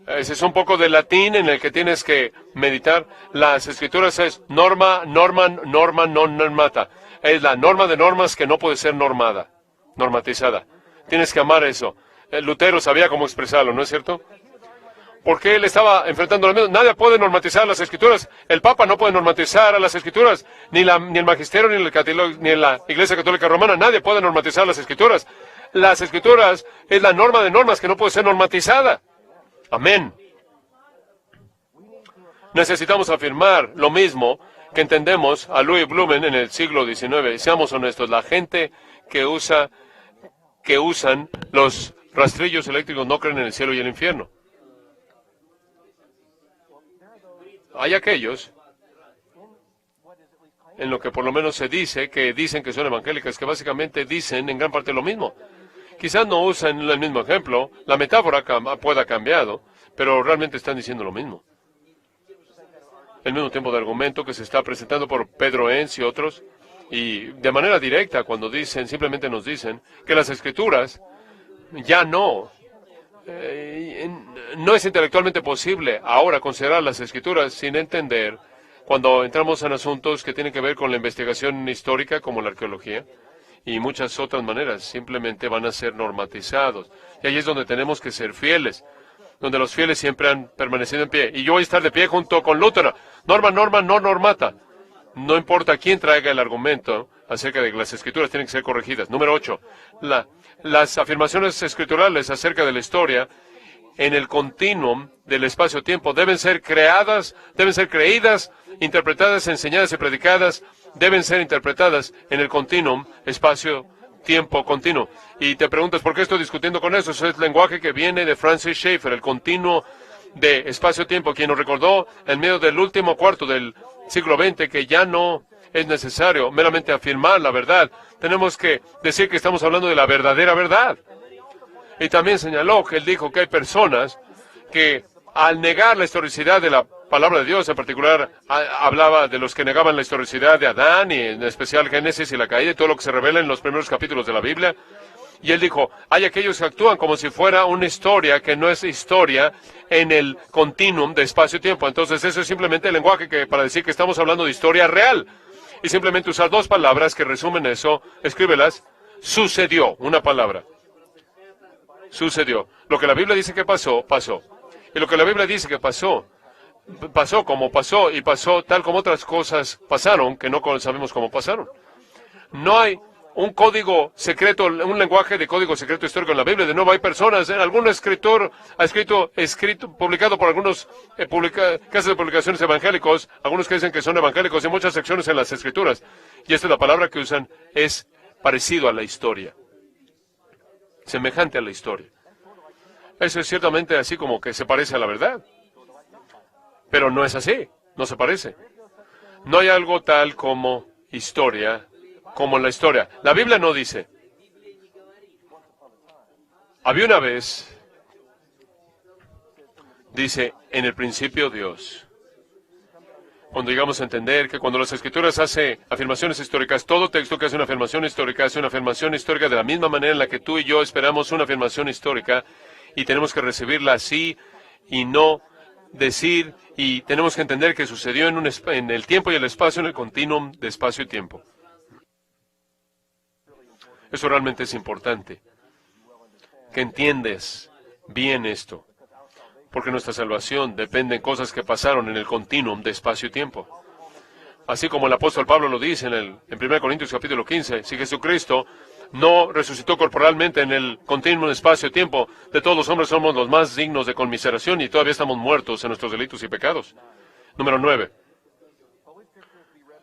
Ese es un poco de latín en el que tienes que meditar. Las Escrituras es norma, norma, norma, non normata. Es la norma de normas que no puede ser normatizada. Tienes que amar eso. Lutero sabía cómo expresarlo, ¿no es cierto? Porque él estaba enfrentando lo mismo. Nadie puede normatizar las Escrituras. El Papa no puede normatizar a las Escrituras. Ni el Magisterio, ni la Iglesia Católica Romana. Nadie puede normatizar las Escrituras. Las Escrituras es la norma de normas que no puede ser normatizada. Amén. Necesitamos afirmar lo mismo que entendemos a Louis Blumen en el siglo XIX. Seamos honestos, la gente que usan los rastrillos eléctricos no creen en el cielo y el infierno. Hay aquellos en lo que por lo menos se dice, que dicen que son evangélicas, que básicamente dicen en gran parte lo mismo. Quizás no usan el mismo ejemplo, la metáfora pueda cambiado, pero realmente están diciendo lo mismo. El mismo tiempo de argumento que se está presentando por Pedro Enns y otros, y de manera directa cuando simplemente nos dicen que las Escrituras ya no es intelectualmente posible ahora considerar las Escrituras sin entender cuando entramos en asuntos que tienen que ver con la investigación histórica como la arqueología y muchas otras maneras, simplemente van a ser normatizados. Y ahí es donde tenemos que ser fieles, donde los fieles siempre han permanecido en pie. Y yo voy a estar de pie junto con Lutero. Norma, norma, no normata. No importa quién traiga el argumento acerca de que las Escrituras tienen que ser corregidas. Número 8. Las afirmaciones escriturales acerca de la historia en el continuum del espacio-tiempo deben ser creídas, interpretadas, enseñadas y predicadas, deben ser interpretadas en el continuum espacio-tiempo continuo. Y te preguntas, ¿por qué estoy discutiendo con eso? Eso es lenguaje que viene de Francis Schaeffer, el continuo de espacio-tiempo, quien nos recordó en medio del último cuarto del siglo XX que ya no es necesario meramente afirmar la verdad. Tenemos que decir que estamos hablando de la verdadera verdad. Y también señaló que él dijo que hay personas que al negar la historicidad de la palabra de Dios, en particular hablaba de los que negaban la historicidad de Adán y en especial Génesis y la caída y todo lo que se revela en los primeros capítulos de la Biblia. Y él dijo, hay aquellos que actúan como si fuera una historia que no es historia en el continuum de espacio-tiempo. Entonces eso es simplemente el lenguaje que para decir que estamos hablando de historia real. Y simplemente usar dos palabras que resumen eso, escríbelas, sucedió, una palabra. Sucedió. Lo que la Biblia dice que pasó, pasó. Y lo que la Biblia dice que pasó, pasó como pasó y pasó tal como otras cosas pasaron que no sabemos cómo pasaron. No hay un código secreto, un lenguaje de código secreto histórico en la Biblia. De nuevo, hay personas, algún escritor ha escrito, publicado por algunos casas de publicaciones evangélicos, algunos que dicen que son evangélicos, y muchas secciones en las Escrituras. Y esta es la palabra que usan, es parecido a la historia. Semejante a la historia. Eso es ciertamente así como que se parece a la verdad. Pero no es así, no se parece. No hay algo tal como historia, como la historia. La Biblia no dice, había una vez, dice, en el principio Dios. Cuando llegamos a entender que cuando las Escrituras hacen afirmaciones históricas, todo texto que hace una afirmación histórica hace una afirmación histórica de la misma manera en la que tú y yo esperamos una afirmación histórica y tenemos que recibirla así y no decir, y tenemos que entender que sucedió en el tiempo y el espacio, en el continuum de espacio y tiempo. Eso realmente es importante, que entiendes bien esto. Porque nuestra salvación depende de cosas que pasaron en el continuum de espacio y tiempo. Así como el apóstol Pablo lo dice en 1 Corintios capítulo 15, si Jesucristo no resucitó corporalmente en el continuum de espacio y tiempo, de todos los hombres somos los más dignos de conmiseración y todavía estamos muertos en nuestros delitos y pecados. Número 9.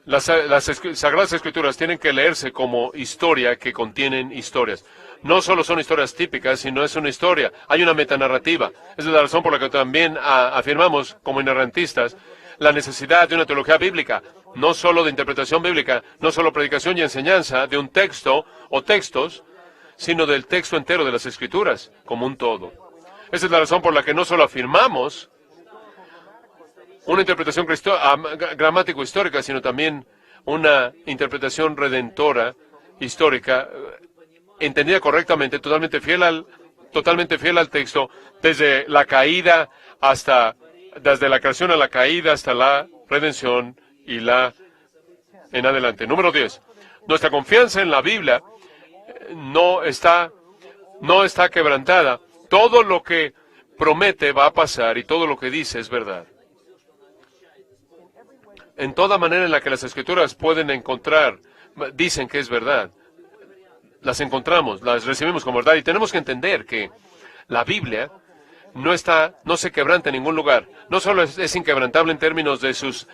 Las Sagradas Escrituras tienen que leerse como historia que contienen historias. No solo son historias típicas, sino es una historia. Hay una metanarrativa. Esa es la razón por la que también afirmamos, como inerrantistas, la necesidad de una teología bíblica, no solo de interpretación bíblica, no solo predicación y enseñanza de un texto o textos, sino del texto entero de las Escrituras, como un todo. Esa es la razón por la que no solo afirmamos una interpretación gramático-histórica, sino también una interpretación redentora histórica, entendida correctamente, totalmente fiel al texto, desde la caída desde la creación a la caída hasta la redención y en adelante. Número 10. Nuestra confianza en la Biblia no está quebrantada. Todo lo que promete va a pasar y todo lo que dice es verdad. En toda manera en la que las Escrituras pueden dicen que es verdad, las encontramos, las recibimos como verdad, y tenemos que entender que la Biblia no se quebranta en ningún lugar. No solo es inquebrantable en términos de sus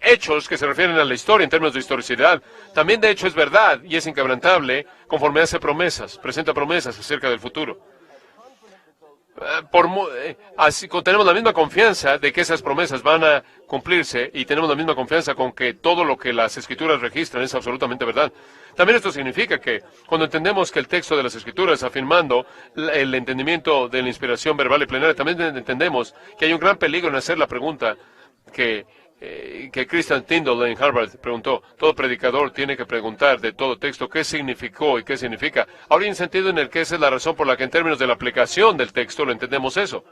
hechos que se refieren a la historia, en términos de historicidad, también de hecho es verdad y es inquebrantable conforme hace promesas, presenta promesas acerca del futuro. Así tenemos la misma confianza de que esas promesas van a cumplirse y tenemos la misma confianza con que todo lo que las Escrituras registran es absolutamente verdad. También esto significa que cuando entendemos que el texto de las Escrituras afirmando el entendimiento de la inspiración verbal y plenaria, también entendemos que hay un gran peligro en hacer la pregunta que Christian Tyndall en Harvard preguntó. Todo predicador tiene que preguntar de todo texto qué significó y qué significa. Ahora hay un sentido en el que esa es la razón por la que en términos de la aplicación del texto lo entendemos eso.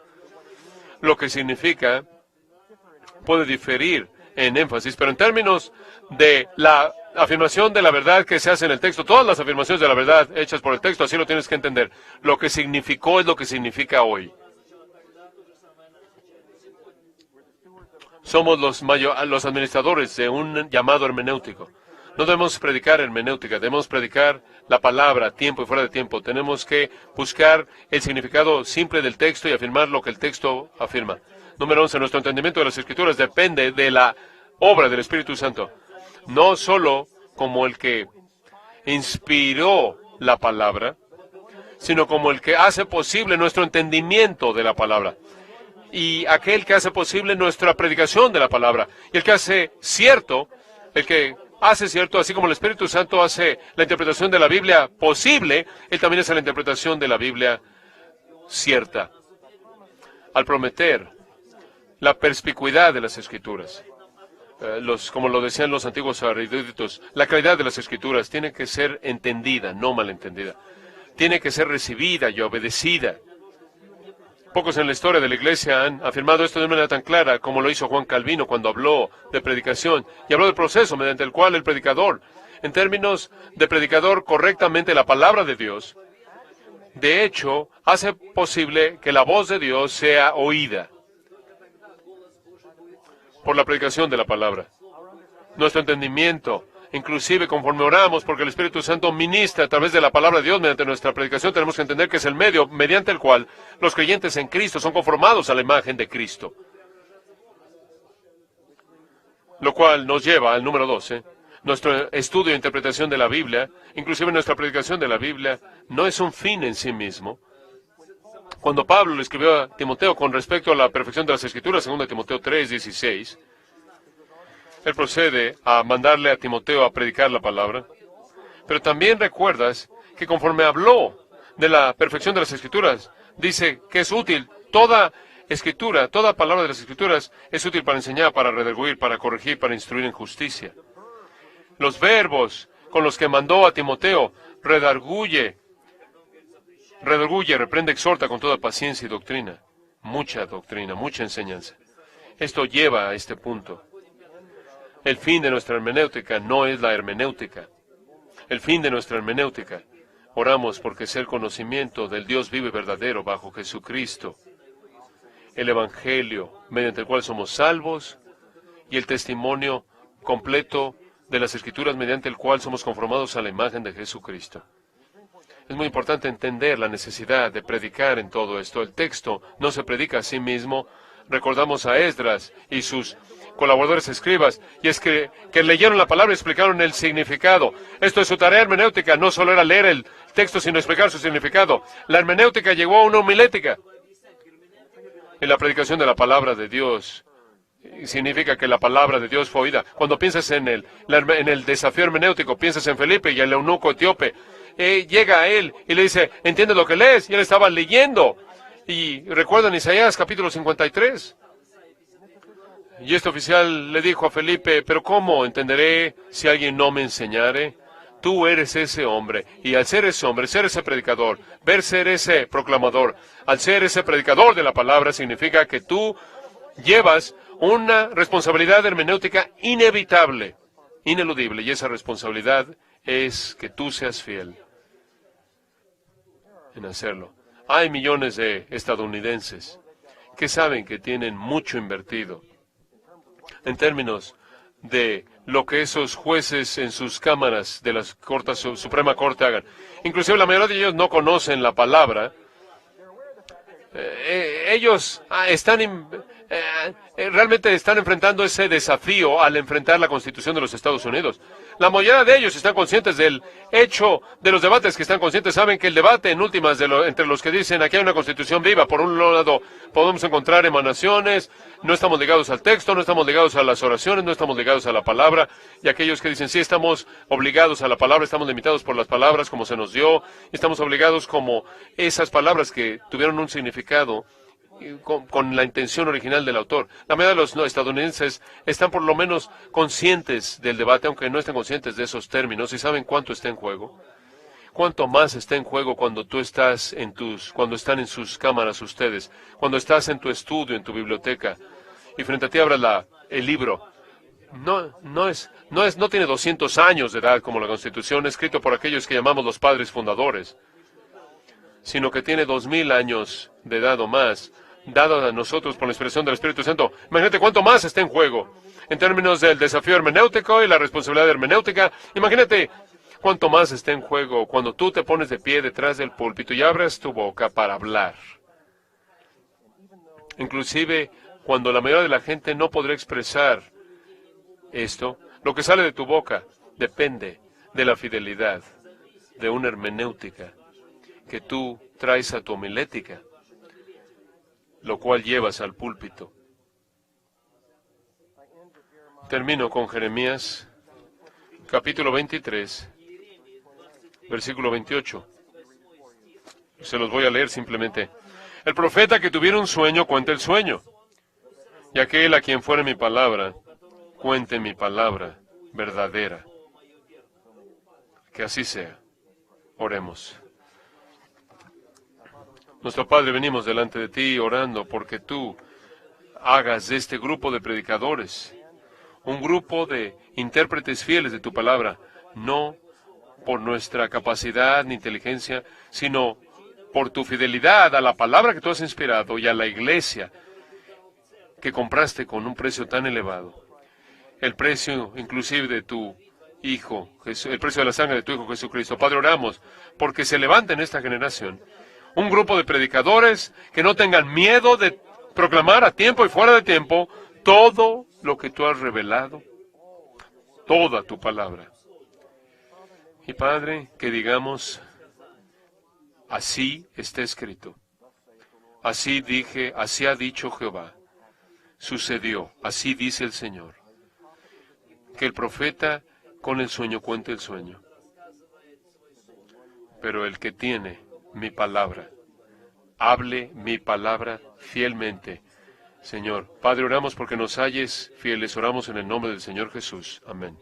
Lo que significa puede diferir en énfasis, pero en términos de la afirmación de la verdad que se hace en el texto, todas las afirmaciones de la verdad hechas por el texto, así lo tienes que entender. Lo que significó es lo que significa hoy. Somos los administradores de un llamado hermenéutico. No debemos predicar hermenéutica, debemos predicar la palabra, tiempo y fuera de tiempo. Tenemos que buscar el significado simple del texto y afirmar lo que el texto afirma. Número 11. Nuestro entendimiento de las Escrituras depende de la obra del Espíritu Santo. No solo como el que inspiró la palabra, sino como el que hace posible nuestro entendimiento de la palabra. y aquel que hace posible nuestra predicación de la palabra. Y el que hace cierto, así como el Espíritu Santo hace la interpretación de la Biblia posible, Él también hace la interpretación de la Biblia cierta. Al prometer la perspicuidad de las Escrituras, como lo decían los antiguos eruditos, la claridad de las Escrituras tiene que ser entendida, no malentendida. Tiene que ser recibida y obedecida. Pocos en la historia de la Iglesia han afirmado esto de una manera tan clara como lo hizo Juan Calvino cuando habló de predicación y habló del proceso mediante el cual el predicador, en términos de predicador correctamente la palabra de Dios, de hecho, hace posible que la voz de Dios sea oída por la predicación de la palabra. Nuestro entendimiento, inclusive conforme oramos, porque el Espíritu Santo ministra a través de la palabra de Dios mediante nuestra predicación, tenemos que entender que es el medio mediante el cual los creyentes en Cristo son conformados a la imagen de Cristo. Lo cual nos lleva al número 12. Nuestro estudio e interpretación de la Biblia, inclusive nuestra predicación de la Biblia, no es un fin en sí mismo. Cuando Pablo le escribió a Timoteo con respecto a la perfección de las Escrituras, 2 Timoteo 3:16, él procede a mandarle a Timoteo a predicar la palabra. Pero también recuerdas que conforme habló de la perfección de las Escrituras, dice que es útil toda Escritura, toda palabra de las Escrituras es útil para enseñar, para redarguir, para corregir, para instruir en justicia. Los verbos con los que mandó a Timoteo, redarguye, reprende, exhorta con toda paciencia y doctrina. Mucha doctrina, mucha enseñanza. Esto lleva a este punto. El fin de nuestra hermenéutica no es la hermenéutica. El fin de nuestra hermenéutica, oramos porque es el conocimiento del Dios vivo y verdadero bajo Jesucristo, el Evangelio mediante el cual somos salvos y el testimonio completo de las Escrituras mediante el cual somos conformados a la imagen de Jesucristo. Es muy importante entender la necesidad de predicar en todo esto. El texto no se predica a sí mismo. Recordamos a Esdras y sus colaboradores escribas, y es que leyeron la palabra y explicaron el significado. Esto es su tarea hermenéutica, no solo era leer el texto, sino explicar su significado. La hermenéutica llegó a una homilética. En la predicación de la palabra de Dios significa que la palabra de Dios fue oída. Cuando piensas en el desafío hermenéutico, piensas en Felipe y el eunuco etíope. Llega a él y le dice, ¿entiendes lo que lees? Y él estaba leyendo. Y recuerdan Isaías capítulo 53. Y este oficial le dijo a Felipe, ¿pero cómo entenderé si alguien no me enseñare? Tú eres ese hombre, y al ser ese hombre, ser ese predicador, ser ese proclamador, al ser ese predicador de la palabra, significa que tú llevas una responsabilidad hermenéutica inevitable, ineludible, y esa responsabilidad es que tú seas fiel en hacerlo. Hay millones de estadounidenses que saben que tienen mucho invertido en términos de lo que esos jueces en sus cámaras de la Suprema Corte hagan. Inclusive la mayoría de ellos no conocen la palabra. Ellos realmente están enfrentando ese desafío al enfrentar la Constitución de los Estados Unidos. La mayoría de ellos están conscientes del hecho de los debates que están conscientes. Saben que el debate, en últimas, entre los que dicen aquí hay una Constitución viva, por un lado podemos encontrar emanaciones, no estamos ligados al texto, no estamos ligados a las oraciones, no estamos ligados a la palabra, y aquellos que dicen sí estamos obligados a la palabra, estamos limitados por las palabras como se nos dio, estamos obligados como esas palabras que tuvieron un significado con la intención original del autor. La mayoría de los estadounidenses están por lo menos conscientes del debate, aunque no estén conscientes de esos términos, y saben cuánto está en juego. Cuánto más está en juego cuando cuando están en sus cámaras ustedes, cuando estás en tu estudio, en tu biblioteca, y frente a ti abres el libro. No tiene 200 años de edad como la Constitución, escrito por aquellos que llamamos los padres fundadores, sino que tiene 2000 años de edad o más, dado a nosotros por la inspiración del Espíritu Santo. Imagínate cuánto más está en juego, en términos del desafío hermenéutico y la responsabilidad hermenéutica. Imagínate cuánto más está en juego cuando tú te pones de pie detrás del púlpito y abres tu boca para hablar. Inclusive, cuando la mayoría de la gente no podrá expresar esto, lo que sale de tu boca depende de la fidelidad de una hermenéutica que tú traes a tu homilética. lo cual llevas al púlpito. Termino con Jeremías, capítulo 23, versículo 28. Se los voy a leer simplemente. El profeta que tuviera un sueño, cuente el sueño. Y aquel a quien fuere mi palabra, cuente mi palabra verdadera. Que así sea. Oremos. Nuestro Padre, venimos delante de ti orando porque tú hagas de este grupo de predicadores un grupo de intérpretes fieles de tu palabra, no por nuestra capacidad ni inteligencia, sino por tu fidelidad a la palabra que tú has inspirado y a la iglesia que compraste con un precio tan elevado. El precio inclusive de tu Hijo, el precio de la sangre de tu Hijo Jesucristo. Padre, oramos porque se levante en esta generación un grupo de predicadores que no tengan miedo de proclamar a tiempo y fuera de tiempo todo lo que tú has revelado, toda tu palabra. Y Padre, que digamos, así está escrito, así dije, así ha dicho Jehová, sucedió, así dice el Señor. Que el profeta con el sueño cuente el sueño, pero el que tiene mi palabra, hable mi palabra fielmente. Señor, Padre, oramos porque nos halles fieles, oramos en el nombre del Señor Jesús. Amén.